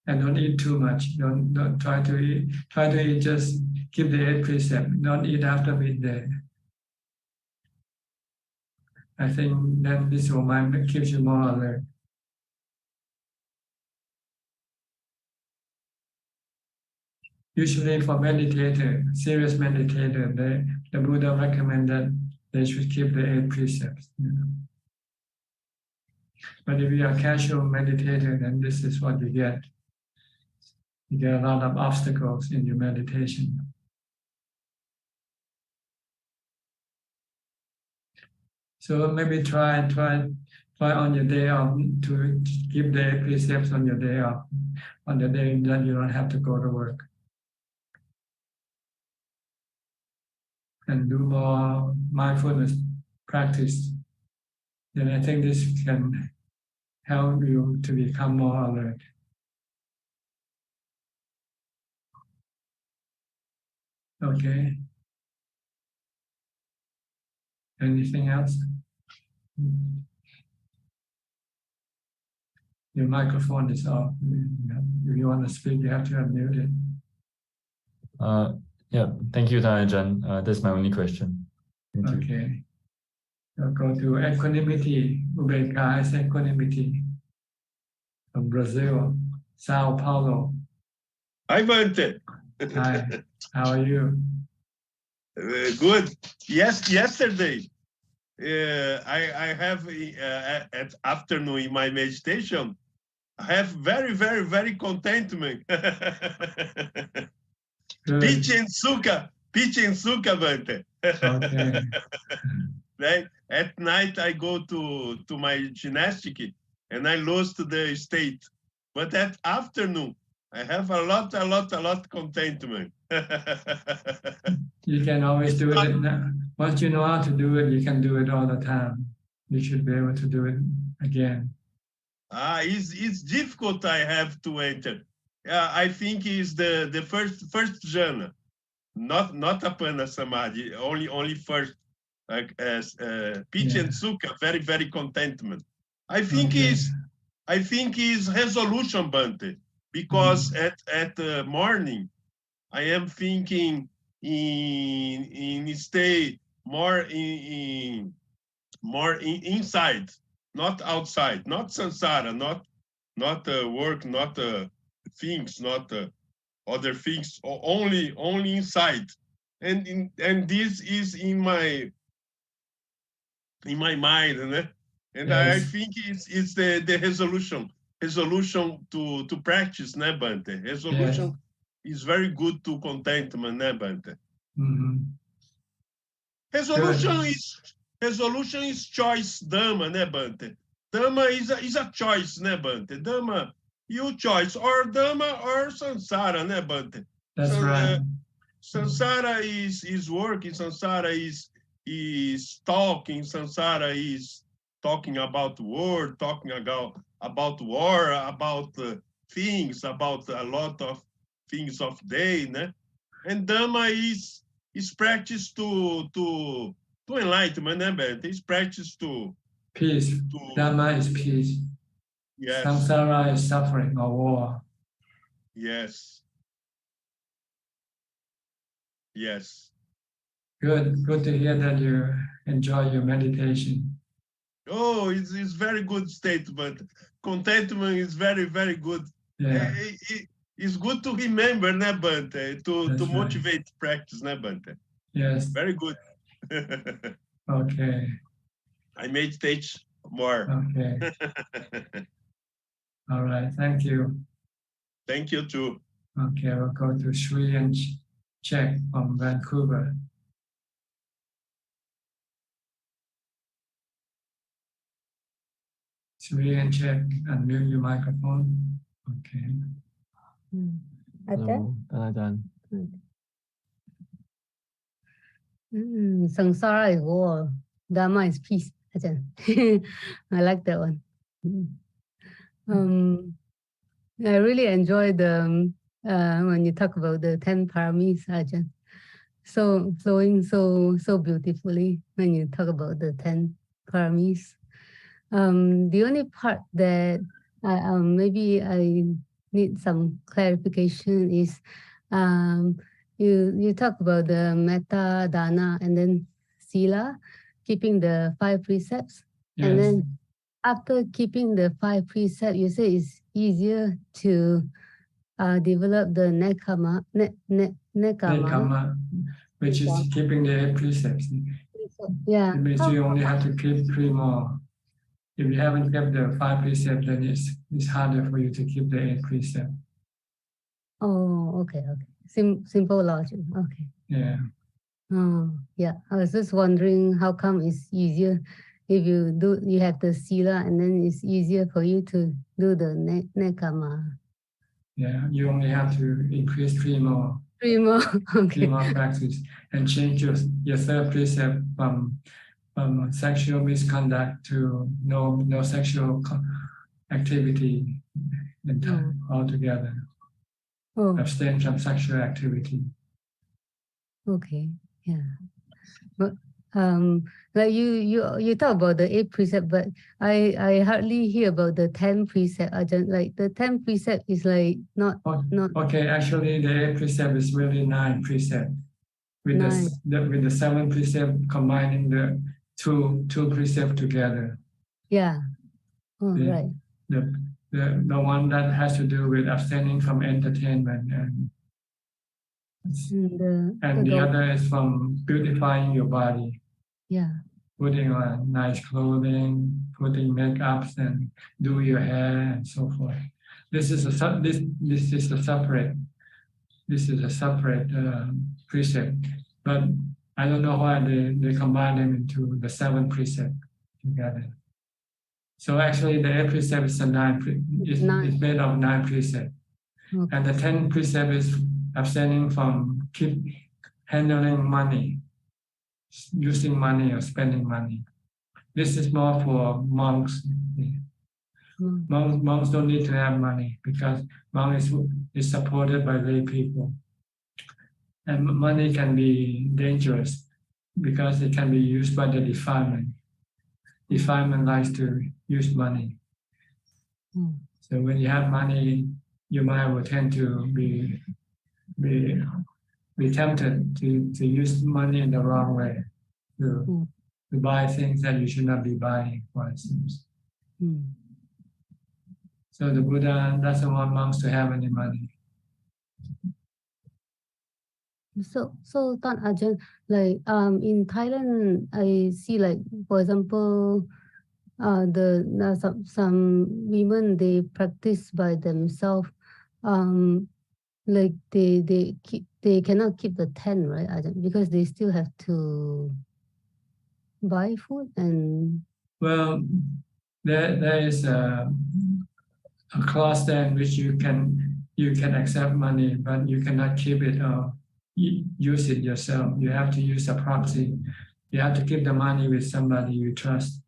And don't eat too much. Don't try to eat. Try to eat, just keep the 8 precepts. Don't eat after midday. I think that this will keeps you more alert. Usually for meditator, serious meditator, the Buddha recommended they should keep the 8 precepts. But if you are a casual meditator, then this is what you get. You get a lot of obstacles in your meditation. So maybe try on your day off to give the precepts on your day off, on the day that you don't have to go to work. And do more mindfulness practice. Then I think this can help you to become more alert. Okay. Anything else? Your microphone is off. If you want to speak, you have to unmute it. Yeah, thank you, Ajaan. That's my only question. Thank you. Okay. I'll go to equanimity. Ubeka is equanimity. From Brazil, Sao Paulo. Hi, Bante. Hi, how are you? Good. Yes, yesterday, I have at afternoon in my meditation, I have very contentment. Peach and suka, Bante. Okay. Right? At night, I go to my gymnastic and I lost the state. But at afternoon, I have a lot contentment. You can always do it. Once you know how to do it, you can do it all the time. You should be able to do it again. It's difficult. I have to enter. I think is the first jhana, not apana samadhi. Only first. Peach and suka, very contentment. I think is resolution, Bante, because at morning I am thinking in stay more inside, not outside, not samsara, not work, not things, not other things, only inside, and this is in my mind, and Yes. I think it's the resolution to practice, Bante. Resolution is very good to contentment, Bante. Resolution is choice, Dhamma, Bante. Dhamma is a choice, Bante. Dhamma, you choice, or Dhamma or samsara, Bante. That's right. Samsara is working, samsara is talking, samsara is talking about word, talking about war, about things, about a lot of things of day, and Dhamma is practice to enlightenment, Bante. It's practice to peace. Dhamma is peace. Yes. Samsara is suffering or war. Yes. Yes. Good to hear that you enjoy your meditation. Oh, it's very good statement. Contentment is very good. Yeah. It's good to remember, Bante, to motivate practice, Bante. Yes. Very good. Okay. I meditate more. Okay. All right. Thank you. Thank you too. Okay, we'll go to Sri and Czech from Vancouver. Sri and Czech, unmute your microphone. Okay. Ajaan. Samsara is war, Dhamma is peace. Ajaan. I like that one. I really enjoy the when you talk about the 10 paramis, Ajaan. So flowing so beautifully when you talk about the 10 paramis. The only part that maybe I need some clarification is you talk about the metta, dana, and then sila, keeping the 5 precepts. Yes. And then after keeping the 5 precepts, you say it's easier to develop the nekama, which is keeping the 8 precepts. Yeah. It means you only have to keep 3 more. If you haven't kept the 5 precepts, then it's harder for you to keep the 8 precepts. Oh, okay. Simple logic. Okay. Yeah. Oh, yeah. I was just wondering how come it's easier if you have the sila and then it's easier for you to do the nekama. Yeah, you only have to increase three more. Three more. Okay. Three more practice and change your third precept from sexual misconduct to no sexual activity altogether. Oh. Abstain from sexual activity. Okay. Yeah. But like you talk about the 8 precept, but I hardly hear about the 10 precept. Ajahn. Like the 10 precept is like not. Okay, actually the 8 precept is really 9 precept. With with the 7 precept combining the two precept together. Yeah. Oh, right. The one that has to do with abstaining from entertainment and the other is from beautifying your body. Yeah. Putting on nice clothing, putting makeups and do your hair and so forth. This is a separate precept, but I don't know why they combine them into the 7 precept together. So actually the 8 precept is is made of 9 precept. Okay. And the 10 precept is abstaining from handling money, using money or spending money. This is more for monks. Monks don't need to have money because monk is supported by lay people. And money can be dangerous because it can be used by the defilement. Defilement likes to use money. So when you have money, your mind will tend to be tempted to use money in the wrong way, to buy things that you should not be buying, for instance. So the Buddha doesn't want monks to have any money. So Tan Ajahn, like in Thailand, I see like for example, some women they practice by themselves, like they cannot keep the 10, right, Ajahn, because they still have to buy food and. Well, there is a clause there in which you can accept money, but you cannot keep it or use it yourself. You have to use a proxy. You have to keep the money with somebody you trust.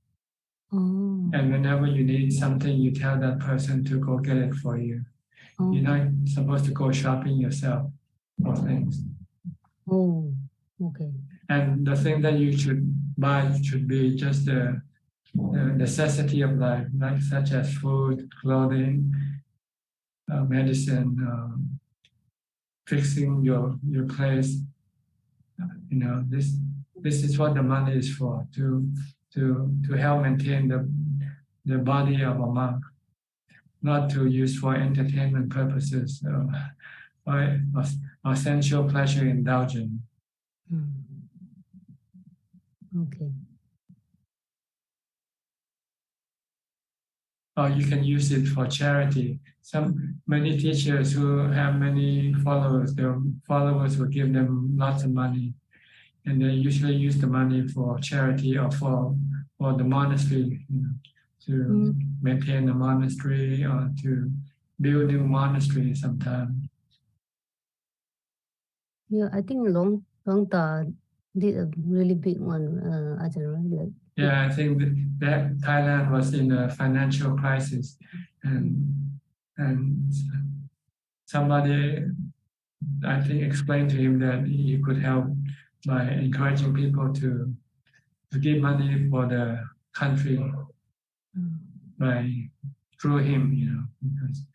Oh. And whenever you need something, you tell that person to go get it for you. Oh. You're not supposed to go shopping yourself for things. Oh, okay. And the thing that you should buy should be just the necessity of life, like such as food, clothing, medicine, fixing your place. You know, this is what the money is for, to help maintain the body of a monk, not to use for entertainment purposes or sensual pleasure indulgence. Okay. Or you can use it for charity. Many teachers who have many followers, their followers will give them lots of money, and they usually use the money for charity or for the monastery, to maintain the monastery or to build new monastery sometimes. Yeah, I think Long Ta did a really big one, Ajahn, right? Like. Yeah, I think that Thailand was in a financial crisis, and somebody, I think, explained to him that he could help by encouraging people to give money for the country through him, because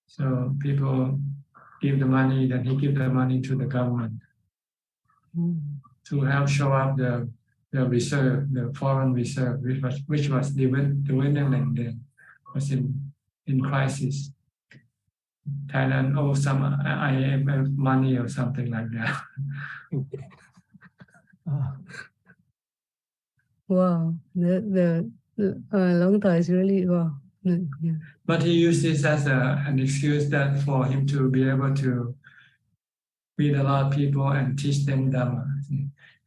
so people give the money, then he give the money to the government to help show up the reserve, the foreign reserve, which was dwindling then, was in crisis. Thailand owed some IMF money or something like that. Wow, the Long Ta is really wow. Yeah. But he used this as an excuse that for him to be able to meet a lot of people and teach them Dhamma.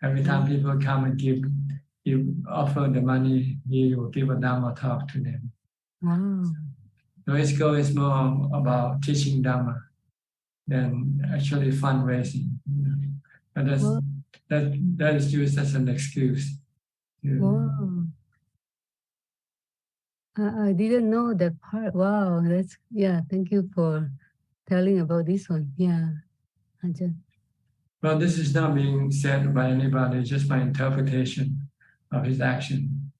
Every time people come and you offer the money, he will give a Dhamma talk to them. Wow. So his goal is more about teaching Dhamma than actually fundraising. But that is used as an excuse. Wow. I didn't know that part. Wow, thank you for telling about this one. Yeah, Ajahn. Well, this is not being said by anybody, just my interpretation of his action.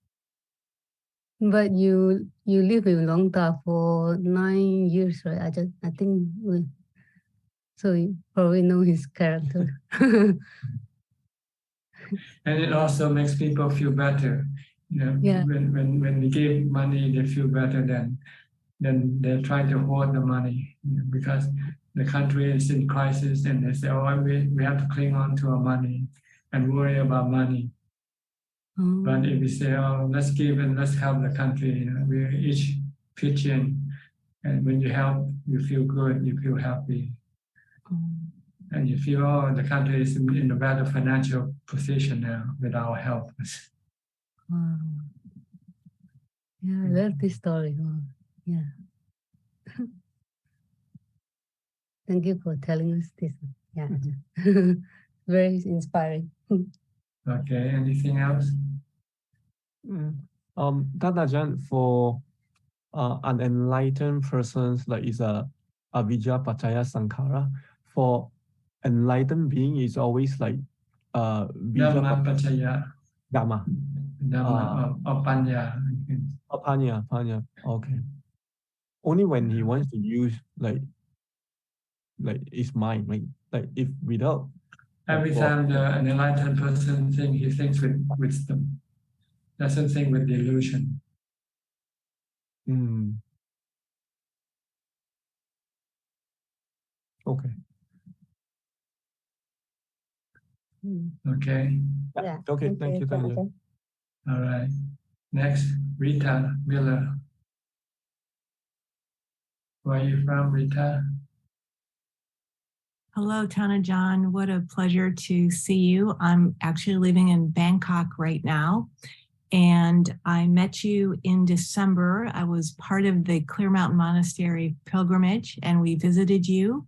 But you live in Long Ta for 9 years, right? I think so you probably know his character. And it also makes people feel better. When we give money, they feel better then they try to hoard the money, because the country is in crisis and they say, oh, we have to cling on to our money and worry about money. But if we say, oh, let's give and let's help the country, we're each pitching, and when you help, you feel good, you feel happy. And you feel, oh, the country is in a better financial position now with our help. Wow. Yeah, I love this story. Wow. Yeah. Thank you for telling us this. Yeah. Very inspiring. Okay, anything else? Ajahn, for unenlightened persons, like is a avijja pachaya sankhara. For enlightened being is always like Dhamma pachaya. Dhamma. Or panya. Oh, panya. Okay. Only when he wants to use like his mind, right? Like if without. Every time an enlightened person he thinks with wisdom, doesn't think with delusion. Okay. Okay. Yeah. Okay. Thank you. All right. Next, Rita Miller. Where are you from, Rita? Hello, Thanajan. What a pleasure to see you. I'm actually living in Bangkok right now, and I met you in December. I was part of the Clear Mountain Monastery pilgrimage, and we visited you.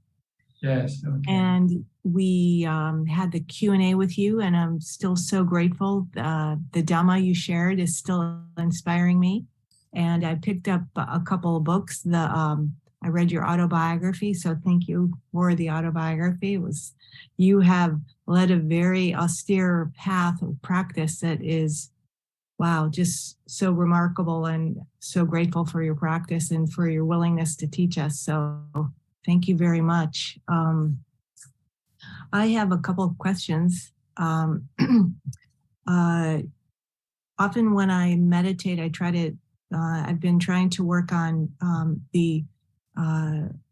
Yes. Okay. And we had the Q&A with you, and I'm still so grateful. The Dhamma you shared is still inspiring me. And I picked up a couple of books. I read your autobiography, so thank you for the autobiography. You have led a very austere path of practice that is, wow, just so remarkable, and so grateful for your practice and for your willingness to teach us. So thank you very much. I have a couple of questions. Often when I meditate, I've been trying to work on the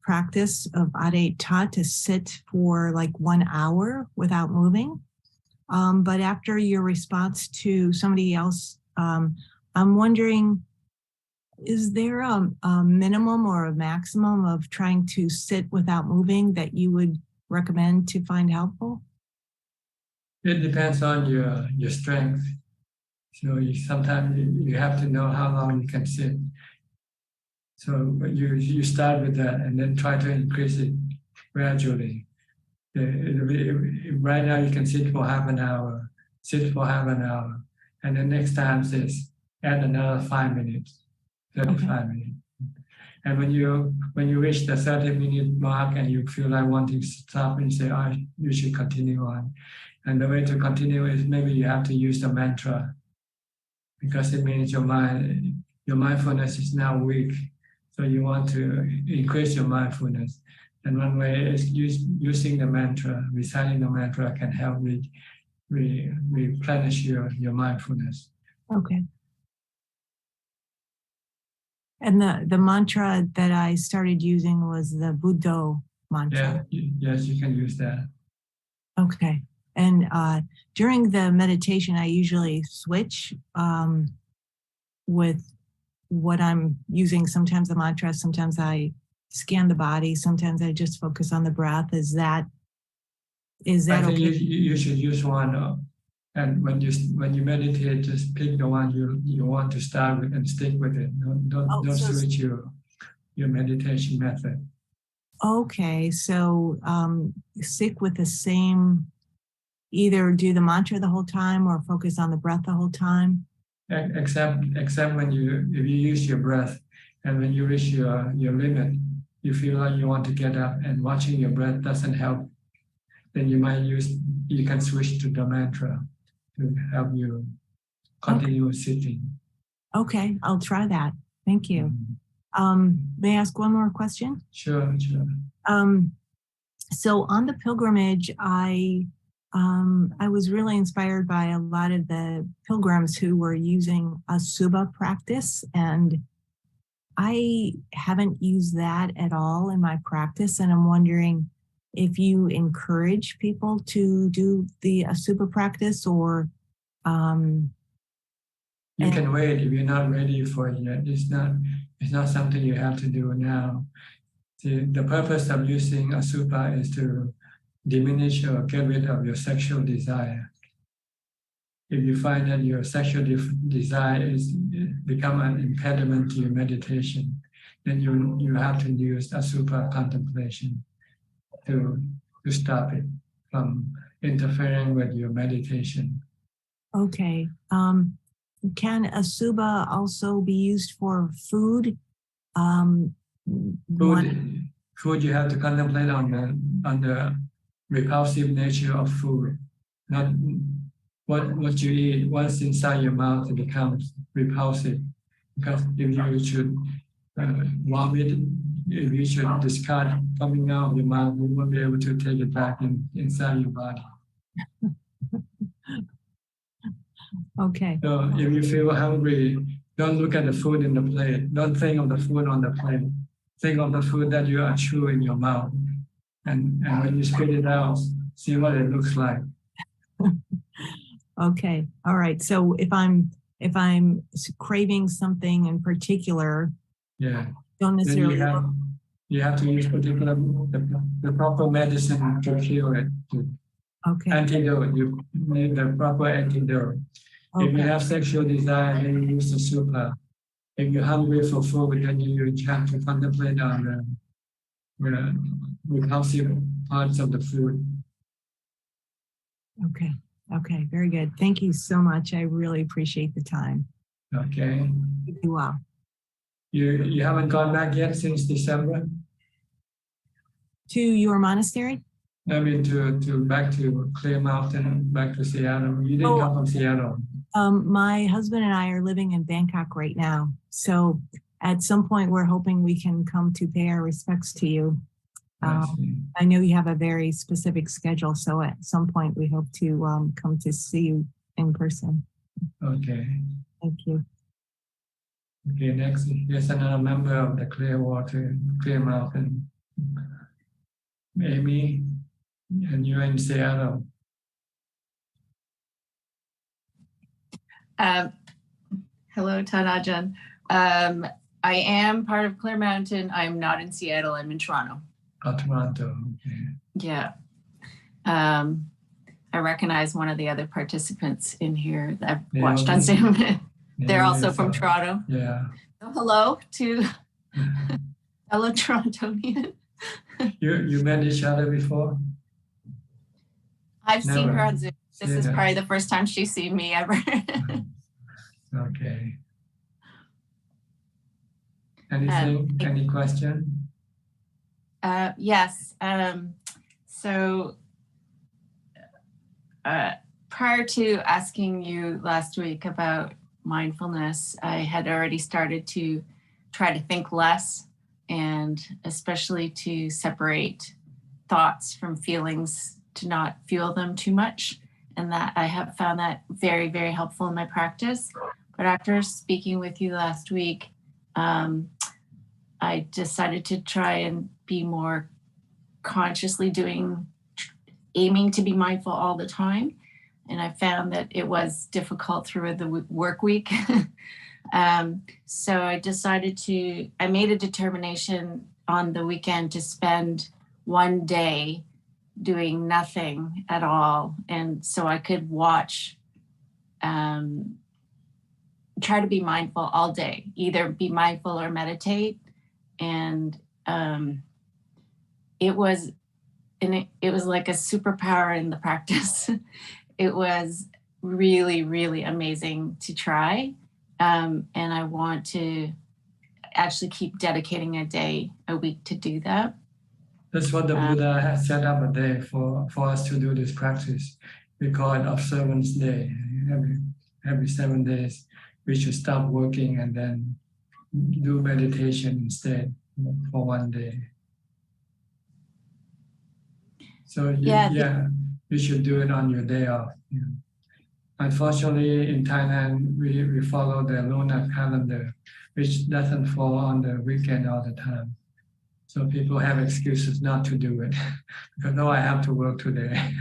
practice of Adeta to sit for like 1 hour without moving. But after your response to somebody else, I'm wondering, is there a minimum or a maximum of trying to sit without moving that you would recommend to find helpful? It depends on your strength. So sometimes you have to know how long you can sit. So you start with that and then try to increase it gradually. Right now you can sit for half an hour, and the next time says add another 5 minutes, 35 minutes. And when you reach the 30-minute mark and you feel like wanting to stop, and you say, oh, you should continue on. And the way to continue is maybe you have to use the mantra, because it means your mindfulness is now weak. So you want to increase your mindfulness. And one way is using the mantra, reciting the mantra can help replenish your mindfulness. Okay. And the mantra that I started using was the Buddha mantra. Yeah, yes, you can use that. Okay. And during the meditation, I usually switch with what I'm using. Sometimes the mantra, sometimes I scan the body, sometimes I just focus on the breath. Is that I think okay? you should use one, and when you meditate, just pick the one you want to start with and stick with it. Don't switch your meditation method. Okay, so stick with the same. Either do the mantra the whole time or focus on the breath the whole time. Except if you use your breath, and when you reach your limit, you feel like you want to get up, and watching your breath doesn't help, then you can switch to the mantra to help you continue sitting. Okay, I'll try that. Thank you. May I ask one more question? Sure. So on the pilgrimage, I was really inspired by a lot of the pilgrims who were using Asubha practice, and I haven't used that at all in my practice, and I'm wondering if you encourage people to do the Asubha practice, or you can wait if you're not ready for it yet. It's not something you have to do now. The purpose of using Asubha is to diminish or get rid of your sexual desire. If you find that your sexual desire is become an impediment to your meditation, then you have to use Asubha contemplation to stop it from interfering with your meditation. Okay. Can Asubha also be used for food? Food you have to contemplate on the repulsive nature of food, not what you eat. Once inside your mouth, it becomes repulsive. Because if you should vomit, if you should discard coming out of your mouth, you won't be able to take it back inside your body. Okay. So if you feel hungry, don't look at the food in the plate. Don't think of the food on the plate. Think of the food that you are chewing in your mouth. And when you spit it out, see what it looks like. Okay. All right. So if I'm craving something in particular, don't necessarily. You have to use the proper medicine to cure it. Okay. Antidote. You need the proper antidote. Okay. If you have sexual desire, then you use the Asubha. If you're hungry for food, then you have to contemplate on the repulsive parts of the food. Okay. Okay. Very good. Thank you so much. I really appreciate the time. Okay. You are. You haven't gone back yet since December? To your monastery? I mean, to back to Clear Mountain, back to Seattle. You didn't come from Seattle. My husband and I are living in Bangkok right now. So at some point, we're hoping we can come to pay our respects to you. I know you have a very specific schedule, so at some point we hope to come to see you in person. Okay. Thank you. Okay, next, here's another member of the Clear Mountain. Amy, and you're in Seattle. Hello, Ajaan. I am part of Clear Mountain. I'm not in Seattle. I'm in Toronto. Oh, Toronto. Okay. Yeah. I recognize one of the other participants in here that I've watched on Zoom. They're also from Toronto. Yeah. So hello to fellow Torontonian. You met each other before? I've seen her on Zoom. This is probably the first time she's seen me ever. Okay. Anything? Any question? Yes. So prior to asking you last week about mindfulness, I had already started to try to think less, and especially to separate thoughts from feelings, to not feel them too much. And that I have found that very, very helpful in my practice. But after speaking with you last week, I decided to try and be more consciously aiming to be mindful all the time. And I found that it was difficult through the work week. So I made a determination on the weekend to spend one day doing nothing at all. And so I could watch, try to be mindful all day, either be mindful or meditate. And it was like a superpower in the practice. It was really, really amazing to try. And I want to actually keep dedicating a week to do that. That's what the Buddha has set up a day for us to do this practice. We call it observance day. Every 7 days, we should stop working and then do meditation instead for one day. So you should do it on your day off. Yeah. Unfortunately, in Thailand, we follow the lunar calendar, which doesn't fall on the weekend all the time. So people have excuses not to do it because, no, I have to work today.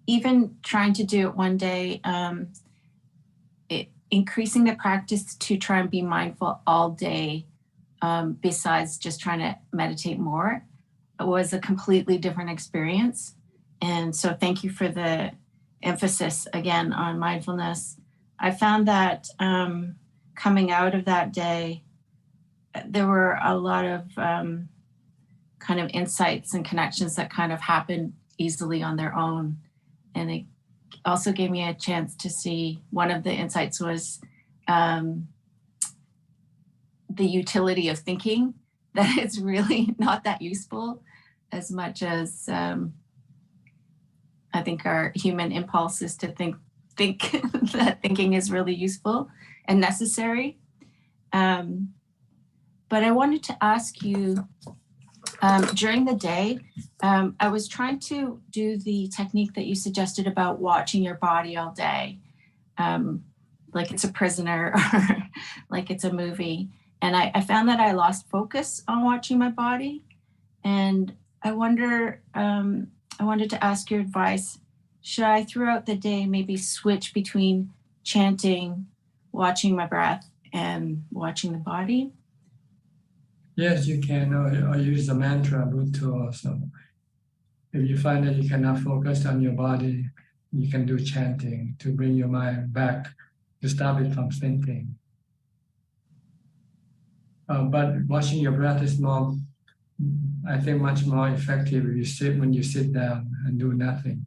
Even trying to do it one day, increasing the practice to try and be mindful all day, besides just trying to meditate more, was a completely different experience. And so thank you for the emphasis again on mindfulness. I found that coming out of that day, there were a lot of kind of insights and connections that kind of happened easily on their own. And it also gave me a chance to see, one of the insights was the utility of thinking, that it's really not that useful as much as I think our human impulse is to think that thinking is really useful and necessary. But I wanted to ask you, during the day, I was trying to do the technique that you suggested about watching your body all day, like it's a prisoner or like it's a movie. And I found that I lost focus on watching my body. And I wanted to ask your advice. Should I, throughout the day, maybe switch between chanting, watching my breath, and watching the body? Yes, you can, or use the mantra Buddha also. If you find that you cannot focus on your body, you can do chanting to bring your mind back, to stop it from thinking. But watching your breath is more, I think, much more effective when you sit down and do nothing.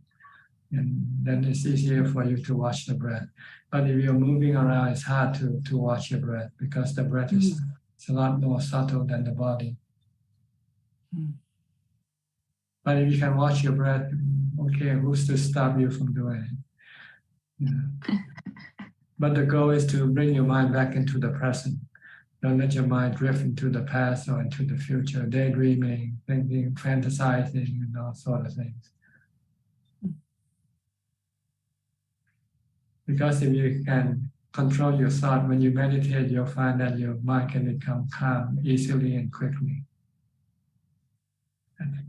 And then it's easier for you to watch the breath. But if you're moving around, it's hard to watch your breath because the breath is a lot more subtle than the body. But if you can watch your breath, okay, who's to stop you from doing it? Yeah. But the goal is to bring your mind back into the present. Don't let your mind drift into the past or into the future, daydreaming, thinking, fantasizing, and all sorts of things. Because if you can control your thought, when you meditate, you'll find that your mind can become calm easily and quickly.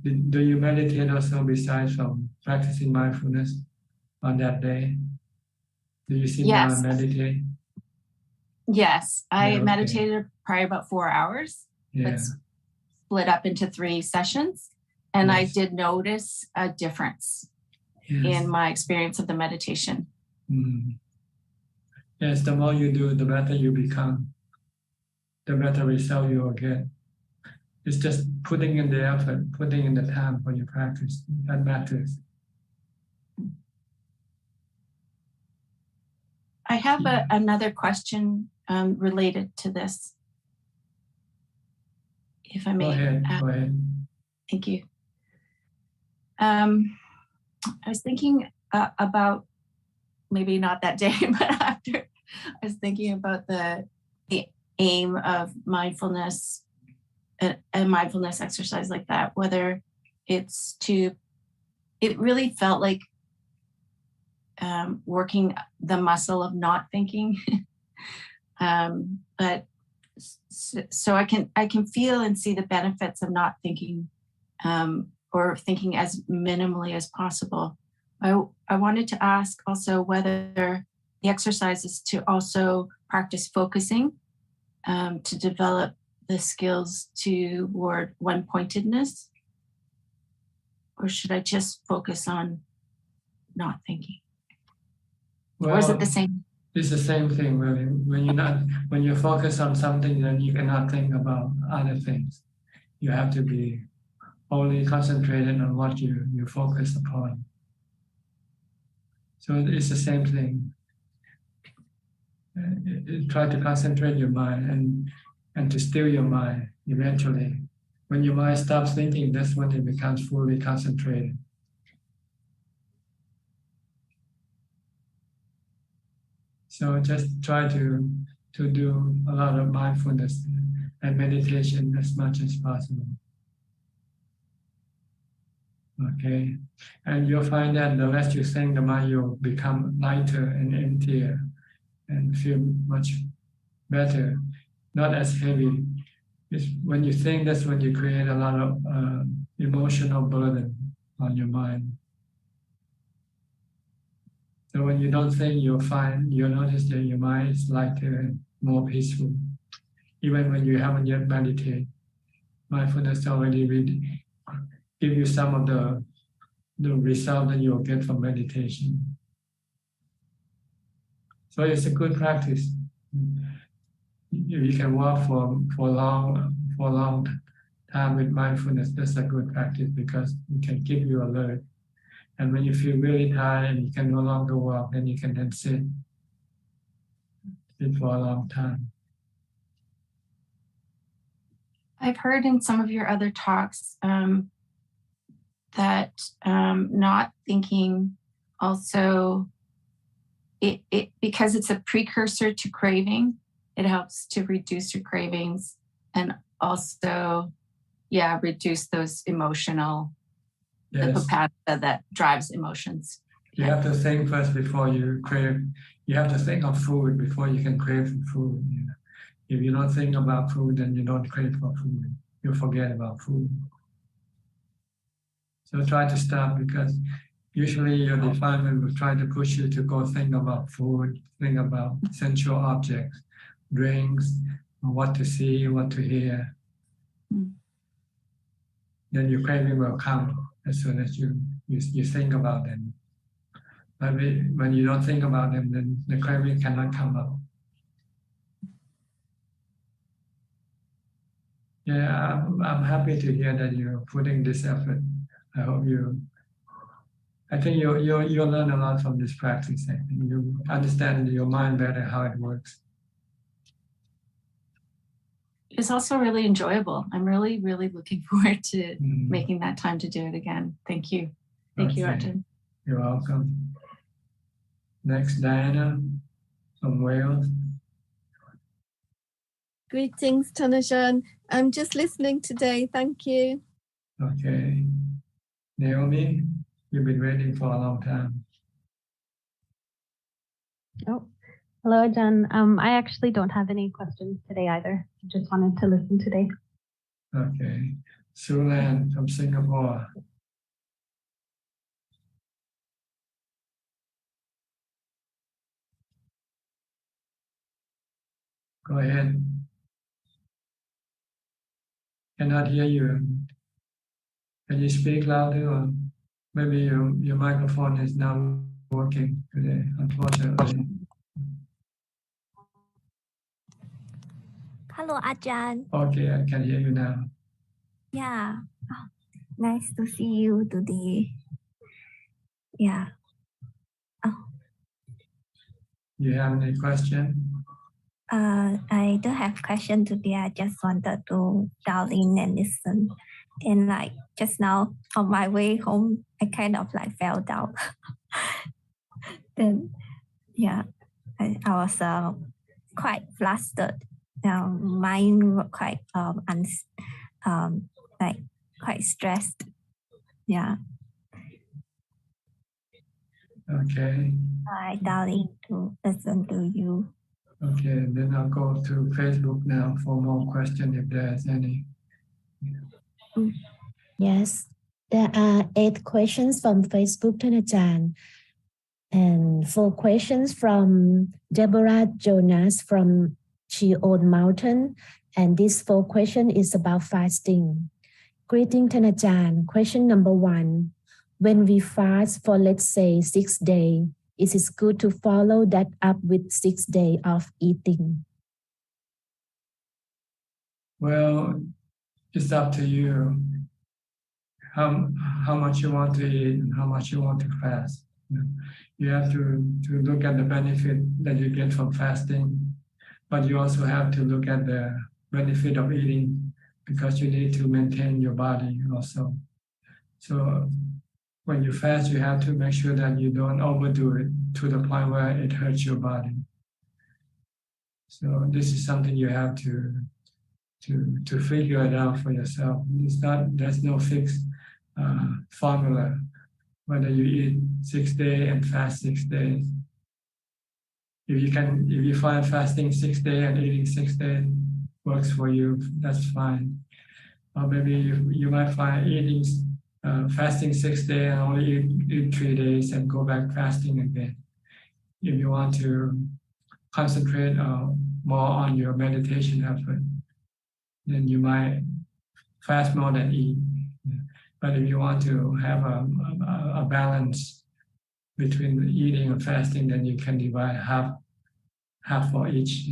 Do you meditate also besides from practicing mindfulness on that day? Do you sit down and meditate? Yes, I meditated probably about 4 hours. It's split up into 3 sessions. And I did notice a difference in my experience of the meditation. Yes, the more you do, the better you become, the better result you will get. It's just putting in the effort, putting in the time for your practice that matters. I have another question related to this, if I may. Go ahead. Thank you. I was thinking about, maybe not that day, but after, I was thinking about the aim of mindfulness, a mindfulness exercise like that, whether it's it really felt like working the muscle of not thinking. But so I can feel and see the benefits of not thinking, or thinking as minimally as possible. I wanted to ask also whether the exercise is to also practice focusing to develop the skills toward one-pointedness, or should I just focus on not thinking? Well, or is it the same? It's the same thing, really. When you focus on something, then you cannot think about other things. You have to be only concentrated on what you focus upon. So it's the same thing. Try to concentrate your mind and to still your mind eventually. When your mind stops thinking, that's when it becomes fully concentrated. So just try to do a lot of mindfulness and meditation as much as possible. Okay, and you'll find that the less you think, the more you'll become lighter and emptier and feel much better, not as heavy. It's when you think, that's when you create a lot of emotional burden on your mind. So when you don't think, you'll notice that your mind is lighter and more peaceful. Even when you haven't yet meditated, mindfulness already give you some of the result that you'll get from meditation. So it's a good practice. You can walk for a long time with mindfulness. That's a good practice because it can keep you alert. And when you feel really tired and you can no longer walk, then you can then sit for a long time. I've heard in some of your other talks that not thinking also, it because it's a precursor to craving, it helps to reduce your cravings and also, reduce those emotional, the papata that drives emotions. You have to think first before you crave. You have to think of food before you can crave for food. If you don't think about food, then you don't crave for food. You forget about food. So try to stop, because usually your defilement will try to push you to go think about food, think about sensual objects, drinks, what to see, what to hear. Then your craving will come as soon as you think about them. But when you don't think about them, then the craving cannot come up. Yeah, I'm happy to hear that you're putting this effort. I think you'll learn a lot from this practice. I think you understand your mind better, how it works. It's also really enjoyable. I'm really, really looking forward to making that time to do it again. Thank you. Thank you, Ajaan. You're welcome. Next, Diana from Wales. Greetings, Ajaan. I'm just listening today. Thank you. Okay. Naomi, you've been waiting for a long time. Oh, hello, Ajaan. I actually don't have any questions today either. I just wanted to listen today. Okay. Sulan from Singapore. Go ahead. Cannot hear you. Can you speak louder, or maybe your microphone is not working today, unfortunately. Hello, Ajaan. Okay, I can hear you now. Yeah. Oh, nice to see you today. Yeah. Oh. You have any question? I don't have question today. I just wanted to dial in and listen. And like just now on my way home, I kind of like fell down. Then yeah, I was quite flustered. Mine were quite like quite stressed. Yeah. Okay. I dial in to listen to you. Okay, then I'll go to Facebook now for more questions if there's any. Yes. There are 8 questions from Facebook, Ajaan, and 4 questions from Deborah Jonas from She Old Mountain. And this 4 question is about fasting. Greeting Ajaan. Question number 1. When we fast for, let's say, 6 days, is it good to follow that up with 6 days of eating? Well, it's up to you how much you want to eat and how much you want to fast. You have to look at the benefit that you get from fasting, but you also have to look at the benefit of eating because you need to maintain your body also. So when you fast, you have to make sure that you don't overdo it to the point where it hurts your body. So this is something you have to figure it out for yourself. There's no fixed formula whether you eat 6 days and fast 6 days. If you find fasting 6 days and eating 6 days works for you, that's fine. Or maybe you might find fasting 6 days and only eat 3 days and go back fasting again. If you want to concentrate more on your meditation effort, then you might fast more than eat. But if you want to have a balance between eating and fasting, then you can divide half for each.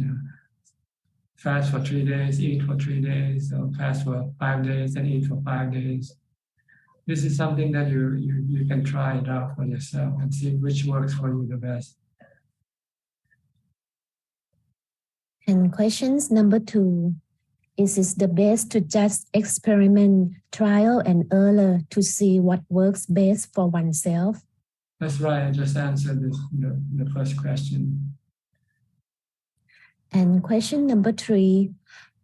Fast for 3 days, eat for 3 days, or fast for 5 days and eat for 5 days. This is something that you can try it out for yourself and see which works for you the best. And questions number 2. Is it the best to just experiment, trial and error to see what works best for oneself? That's right. I just answered the first question. And question number 3.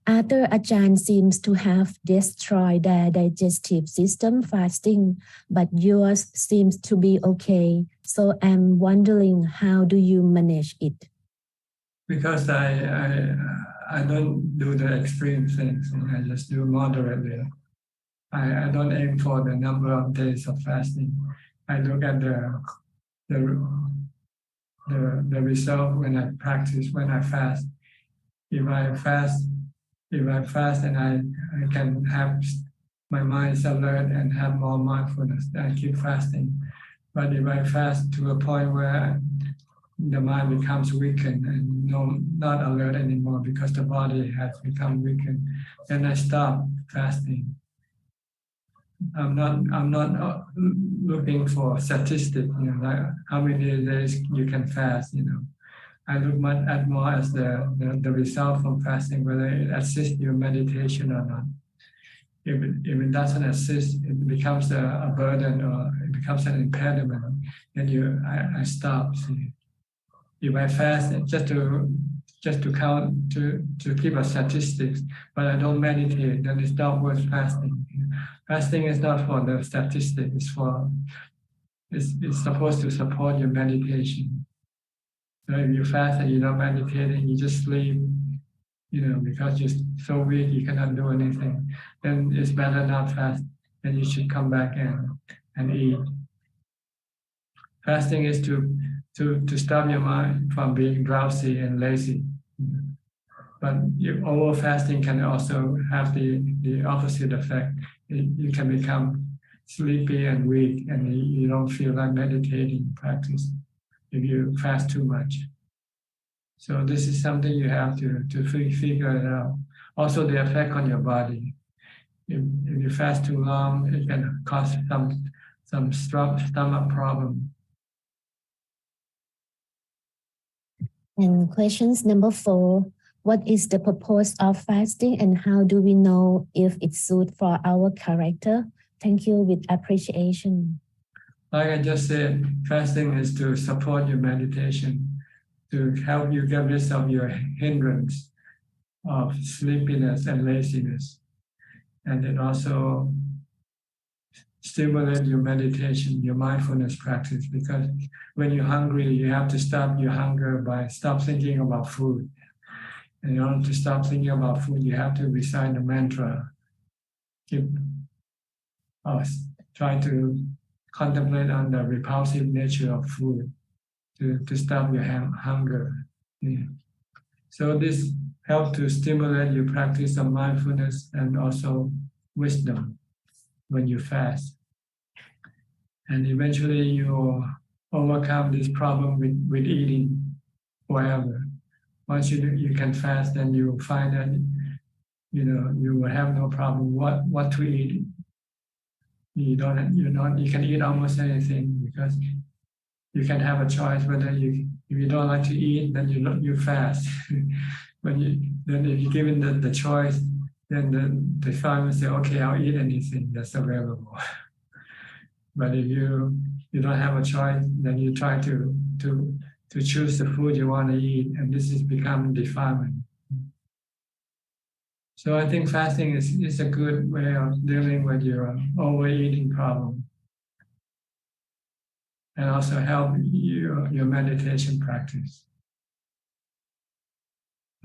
Other Ajahn seems to have destroyed their digestive system fasting, but yours seems to be okay. So I'm wondering, how do you manage it? Because I don't do the extreme things. I just do moderately. I don't aim for the number of days of fasting. I look at the result when I practice, when I fast. If I fast and I can have my mind alert and have more mindfulness, I keep fasting. But if I fast to a point where the mind becomes weakened and not alert anymore because the body has become weakened, then I stop fasting. I'm not looking for statistics, like how many days you can fast. I look at more as the result from fasting, whether it assists your meditation or not. If it doesn't assist, it becomes a burden or it becomes an impediment, then I stop. See. If I fast just to count to keep a statistics, but I don't meditate, then it's not worth fasting. Fasting is not for the statistics. It's supposed to support your meditation. So if you fast and you're not meditating, you just sleep, because you're so weak you cannot do anything, then it's better not fast. Then you should come back and eat. Fasting is to stop your mind from being drowsy and lazy. But over fasting can also have the opposite effect. You can become sleepy and weak, and you don't feel like meditating practice if you fast too much. So this is something you have to figure it out. Also the effect on your body. If you fast too long, it can cause some stomach problem. And questions number 4. What is the purpose of fasting and how do we know if it's suited for our character? Thank you with appreciation. Like I just said, fasting is to support your meditation, to help you get rid of your hindrance of sleepiness and laziness. And it also stimulates your meditation, your mindfulness practice, because when you're hungry, you have to stop your hunger by stop thinking about food. And in order to stop thinking about food, you have to recite the mantra. try to contemplate on the repulsive nature of food to stop your hunger. Yeah. So this helps to stimulate your practice of mindfulness and also wisdom when you fast. And eventually you overcome this problem with eating forever. Once you can fast, then you find that you will have no problem what to eat. You can eat almost anything because you can have a choice whether if you don't like to eat, then you fast. Then if you're given the choice, then the farmer say, okay, I'll eat anything that's available. But if you don't have a choice, then you try to choose the food you want to eat, and this is becoming defilement. So I think fasting is a good way of dealing with your overeating problem, and also help your meditation practice.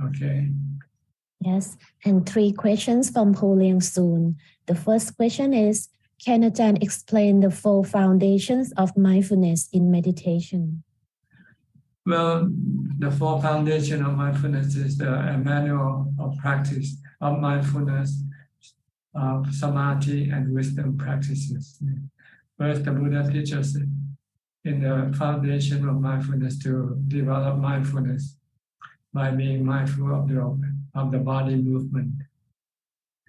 Okay. Yes, and 3 questions from Ho Liang Soon. The first question is, can Ajahn explain the 4 foundations of mindfulness in meditation? Well, the 4 foundations of mindfulness is the manual of practice of mindfulness, of samadhi and wisdom practices. First, the Buddha teaches in the foundation of mindfulness to develop mindfulness by being mindful of the body movement,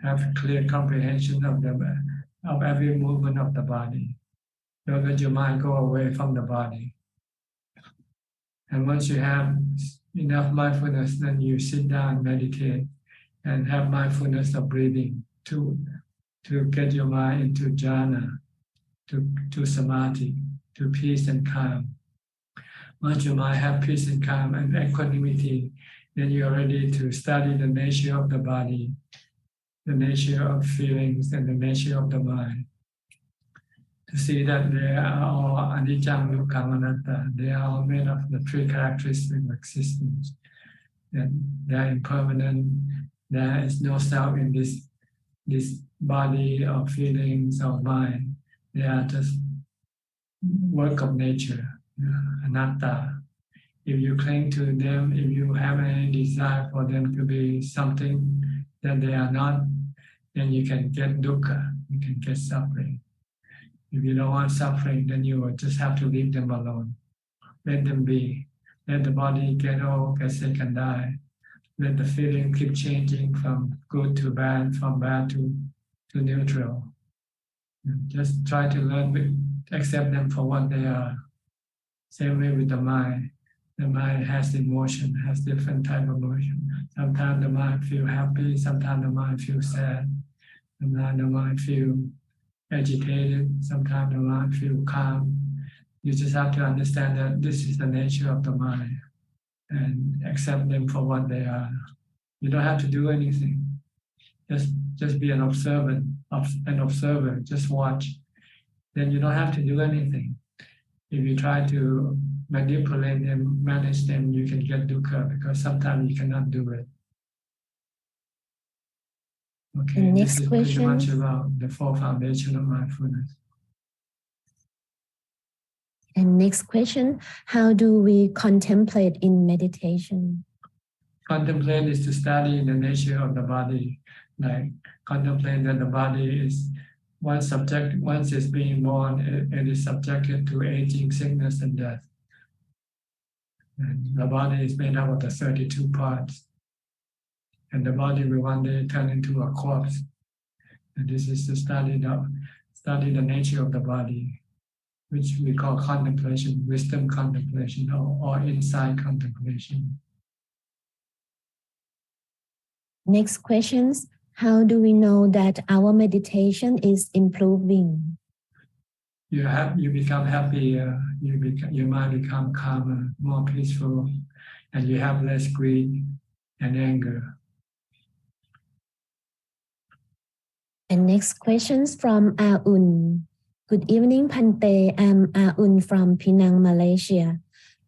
have clear comprehension of every movement of the body, so that your mind go away from the body. And once you have enough mindfulness, then you sit down and meditate and have mindfulness of breathing to get your mind into jhana, to samadhi, to peace and calm. Once your mind have peace and calm and equanimity, then you're ready to study the nature of the body, the nature of feelings, and the nature of the mind. To see that they are all anicca, dukkha, anatta. They are all made of the 3 characteristics of existence. And they are impermanent. There is no self in this body or feelings or mind. They are just work of nature, anatta. If you cling to them, if you have any desire for them to be something that they are not, then you can get dukkha, you can get suffering. If you don't want suffering, then you will just have to leave them alone. Let them be. Let the body get old, get sick and die. Let the feeling keep changing from good to bad, from bad to neutral. Just try to accept them for what they are. Same way with the mind. The mind has emotion, has different type of emotion. Sometimes the mind feel happy, sometimes the mind feel sad. Sometimes the mind feel agitated, sometimes the mind feel calm. You just have to understand that this is the nature of the mind and accept them for what they are. You don't have to do anything. Just be an observer, just watch. Then you don't have to do anything. If you try to manipulate them, manage them, you can get dukkha because sometimes you cannot do it. Okay, Next this is question. pretty much about the 4 foundations of mindfulness. And next question, how do we contemplate in meditation? Contemplate is to study the nature of the body, like contemplate that the body is once it's being born, it is subjected to aging, sickness, and death. And the body is made up of the 32 parts. And the body will one day turn into a corpse. And this is to study the nature of the body, which we call contemplation, wisdom contemplation, or insight contemplation. Next questions, how do we know that our meditation is improving? You become happier, your mind become calmer, more peaceful, and you have less greed and anger. And next questions from Aun. Good evening, Pante. I'm Aun from Penang, Malaysia.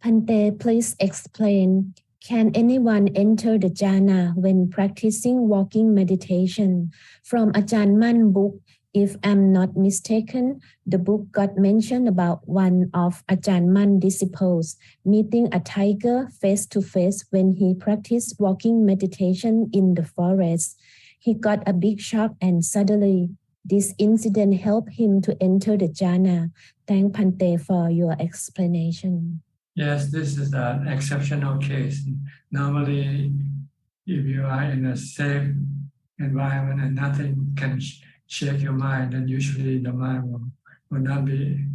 Pante, please explain, can anyone enter the jhana when practicing walking meditation? From Ajahn Man book, If I'm not mistaken, the book got mentioned about one of Ajahn Mun disciples meeting a tiger face to face when he practiced walking meditation in the forest. He got a big shock and suddenly this incident helped him to enter the jhana. Thank Bhante for your explanation. Yes, this is an exceptional case. Normally, if you are in a safe environment and nothing can shake your mind, then usually the mind will not be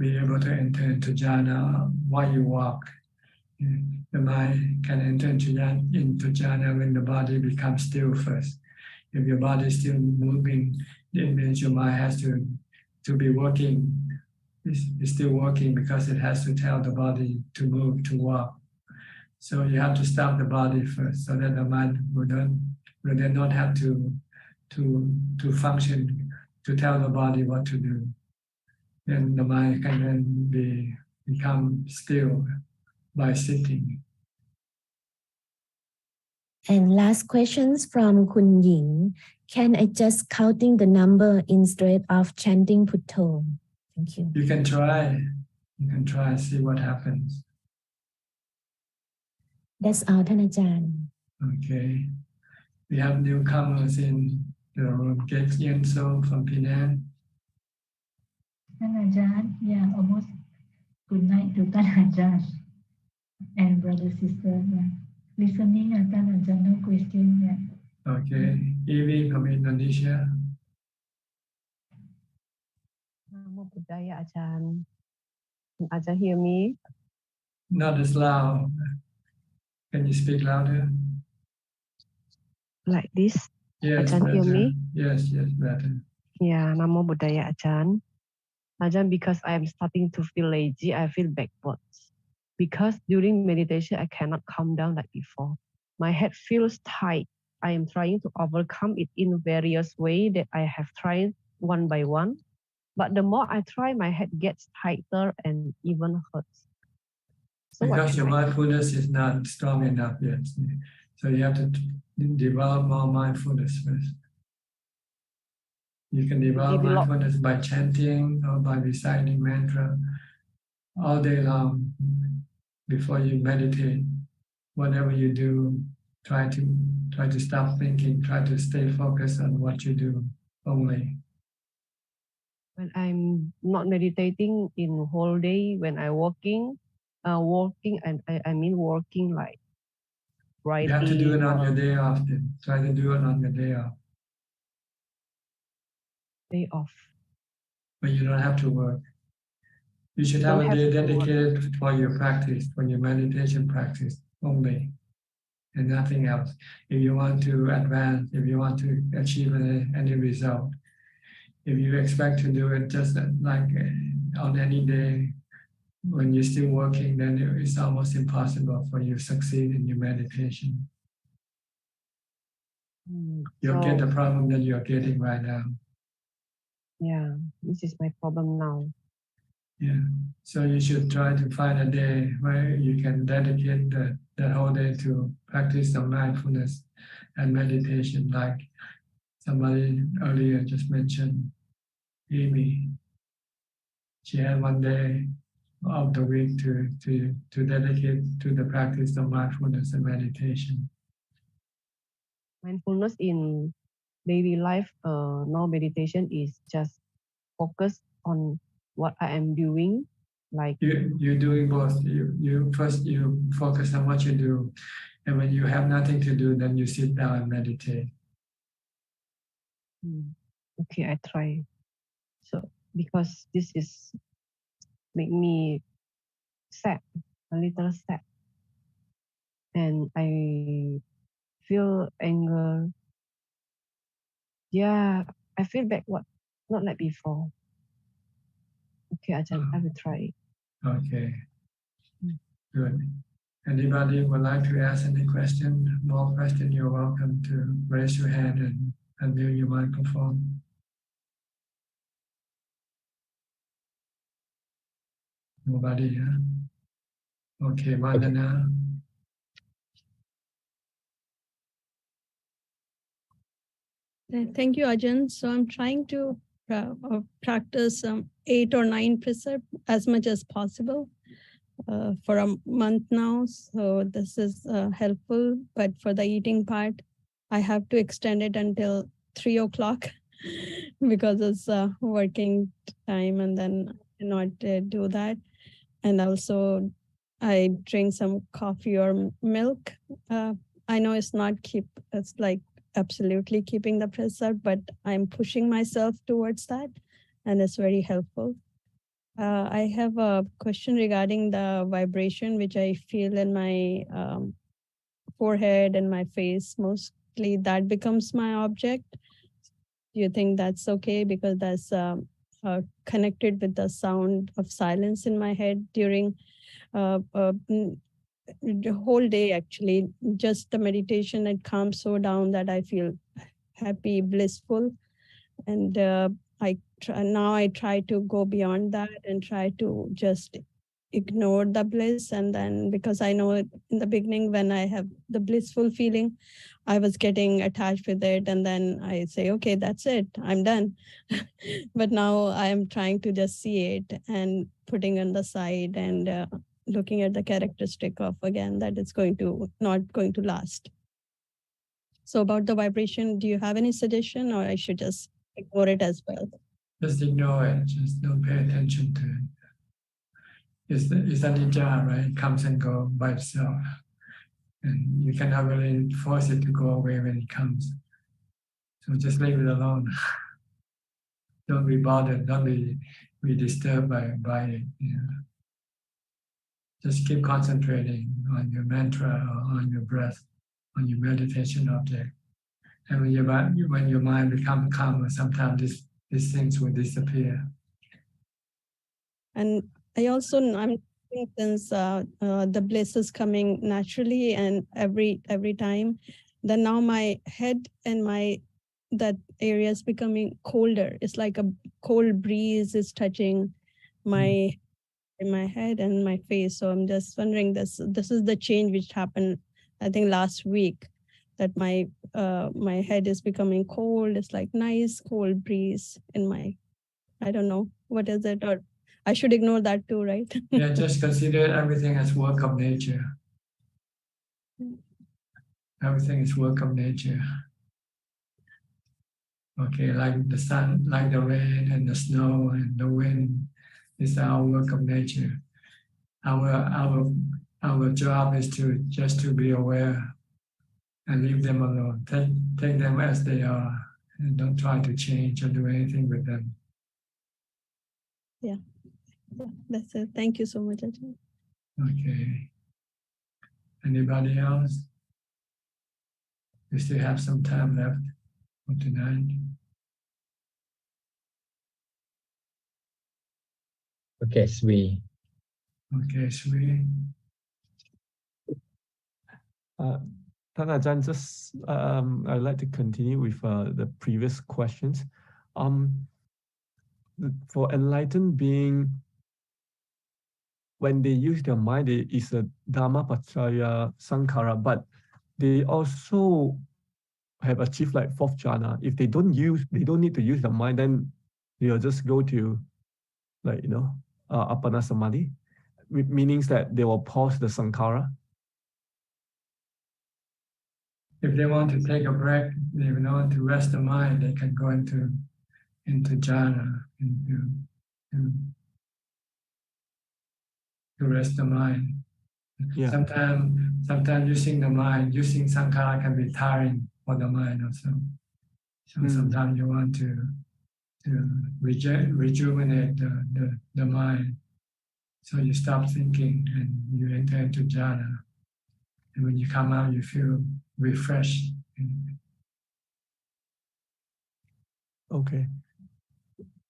able to enter into jhana while you walk. The mind can enter into jhana when the body becomes still first. If your body is still moving, it means your mind has to be working. It's still working because it has to tell the body to move, to walk. So you have to stop the body first, so that the mind will then not have to function, to tell the body what to do. Then the mind can then become still by sitting. And last questions from Kun Ying. Can I just counting the number instead of chanting Putto? Thank you. You can try. You can try and see what happens. That's all,ท่านอาจารย์ Okay. We have newcomers in the room. Get Yen So from Penang. Ajahn, yeah, almost good night to Ajahn and brother, sister. Yeah. Listening, Ajahn, no question. Yeah. Okay. Evie from Indonesia. Namo Buddhaya, Ajahn. Can Ajahn hear me? Not as loud. Can you speak louder? Like this? Yes, Ajahn hear better. me? Yes, better. Yeah, Namo Buddhaya, Ajahn. Ajahn, because I am starting to feel lazy, I feel backwards. Because during meditation, I cannot calm down like before. My head feels tight. I am trying to overcome it in various ways that I have tried one by one. But the more I try, my head gets tighter and even hurts. So because your mindfulness is not strong enough yet. So you have to develop more mindfulness first. You can develop mindfulness by chanting or by reciting mantra all day long before you meditate. Whatever you do, try to stop thinking, try to stay focused on what you do only. When I'm not meditating in whole day, when I'm working and I mean working like writing. You have to do it on your day off then. Try to do it on your day off. Day off. But you don't have to work. You should have a day dedicated for your practice, for your meditation practice only, and nothing else. If you want to advance, if you want to achieve any result, if you expect to do it just like on any day when you're still working, then it's almost impossible for you to succeed in your meditation. You'll get the problem that you're getting right now. Yeah, this is my problem now. Yeah, so you should try to find a day where you can dedicate that whole day to practice some mindfulness and meditation, like somebody earlier just mentioned, Amy. She had one day of the week to dedicate to the practice of mindfulness and meditation. Mindfulness in daily life, no meditation is just focus on what I am doing. Like you're doing both. You first you focus on what you do, and when you have nothing to do, then you sit down and meditate. Okay, I try. So because this is make me sad, a little sad, and I feel anger. Yeah, I feel backward, not like before. Okay, Ajahn, I will try. Okay, good. Anybody would like to ask any question, more question, you're welcome to raise your hand and unmute your microphone. Nobody, yeah? Okay, Vandana. Thank you, Ajahn. So I'm trying to practice 8 or 9 precept as much as possible for a month now. So this is helpful. But for the eating part, I have to extend it until 3 o'clock because it's working time, and then I cannot do that. And also I drink some coffee or milk. I know it's like absolutely keeping the precept, but I'm pushing myself towards that, and it's very helpful. I have a question regarding the vibration, which I feel in my forehead and my face. Mostly that becomes my object. Do you think that's okay? Because that's connected with the sound of silence in my head during the whole day, actually. Just the meditation, it calms so down that I feel happy, blissful. And now I try to go beyond that and try to just ignore the bliss. And then, because I know in the beginning when I have the blissful feeling, I was getting attached with it, and then I say, okay, that's it, I'm done. But now I am trying to just see it and putting on the side and looking at the characteristic of, again, that it's not going to last. So about the vibration, do you have any suggestion, or I should just ignore it as well? Just ignore it. Just don't pay attention to it. It's a ninja, right? It comes and goes by itself. And you cannot really force it to go away when it comes. So just leave it alone. Don't be bothered. Don't be disturbed by it. You know. Just keep concentrating on your mantra or on your breath, on your meditation object. And when your mind becomes calmer, sometimes these things will disappear. And I'm since the bliss is coming naturally and every time, then now my head and that area is becoming colder. It's like a cold breeze is touching my head and my face. So I'm just wondering, this is the change which happened, I think, last week, that my head is becoming cold. It's like nice cold breeze in I don't know, what is it? Or I should ignore that too, right? Yeah, just consider everything as work of nature. Everything is work of nature. Okay, like the sun, like the rain and the snow and the wind, is our work of nature. Our job is to be aware and leave them alone. Take them as they are, and don't try to change or do anything with them. Yeah, that's it. Thank you so much, Ajahn. Okay. Anybody else? We still have some time left for tonight. Okay, Sri. Okay, Sri. Ajahn, just I'd like to continue with the previous questions. For enlightened being, when they use their mind, it's a Dhammatalk Sankhara, but they also have achieved like 4th jhana. If they don't need to use the mind, then they'll just go to Appana Samadhi, meaning that they will pause the Sankhara. If they want to take a break, if they want to rest the mind, they can go into jhana, to rest the mind. Yeah. Sometimes using the mind, using sankhara can be tiring for the mind also. So sometimes you want to rejuvenate the mind. So you stop thinking and you enter into jhana. And when you come out, you feel refreshed. Okay.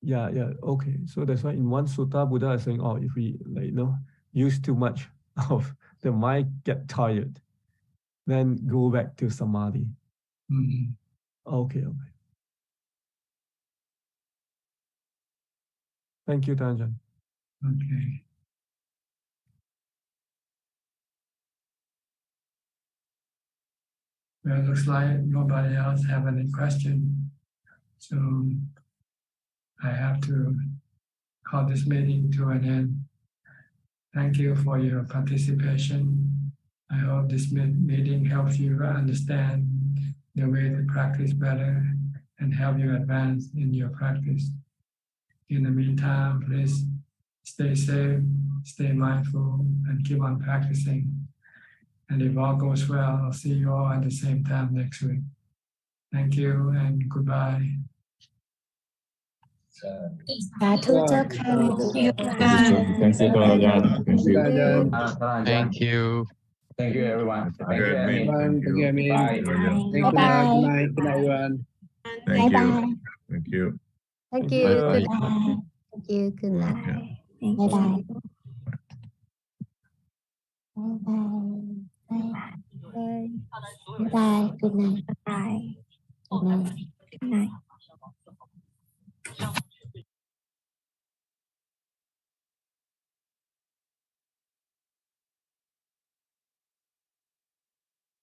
Yeah. Okay. So that's why in one sutta, Buddha is saying, if we use too much of the mind, get tired, then go back to samadhi. Mm-hmm. Okay. Thank you, Ajahn. Okay. Well, it looks like nobody else have any question. So I have to call this meeting to an end. Thank you for your participation. I hope this meeting helps you understand the way to practice better and help you advance in your practice. In the meantime, please stay safe, stay mindful, and keep on practicing. And if all goes well, I'll see you all at the same time next week. Thank you and goodbye. สาธุเจ้าค่ะ Thank you, Ajaan. Thank you. Thank you. Thank you, everyone. Thank you, Amin. Thank you, Amin. Bye. Thank you. Bye-bye. Good night. Good night, everyone. Thank you. Bye-bye. Thank you. Thank you. Bye. Good night. Thank you. Good night. Bye bye. Bye bye. Good night. Bye. Good night.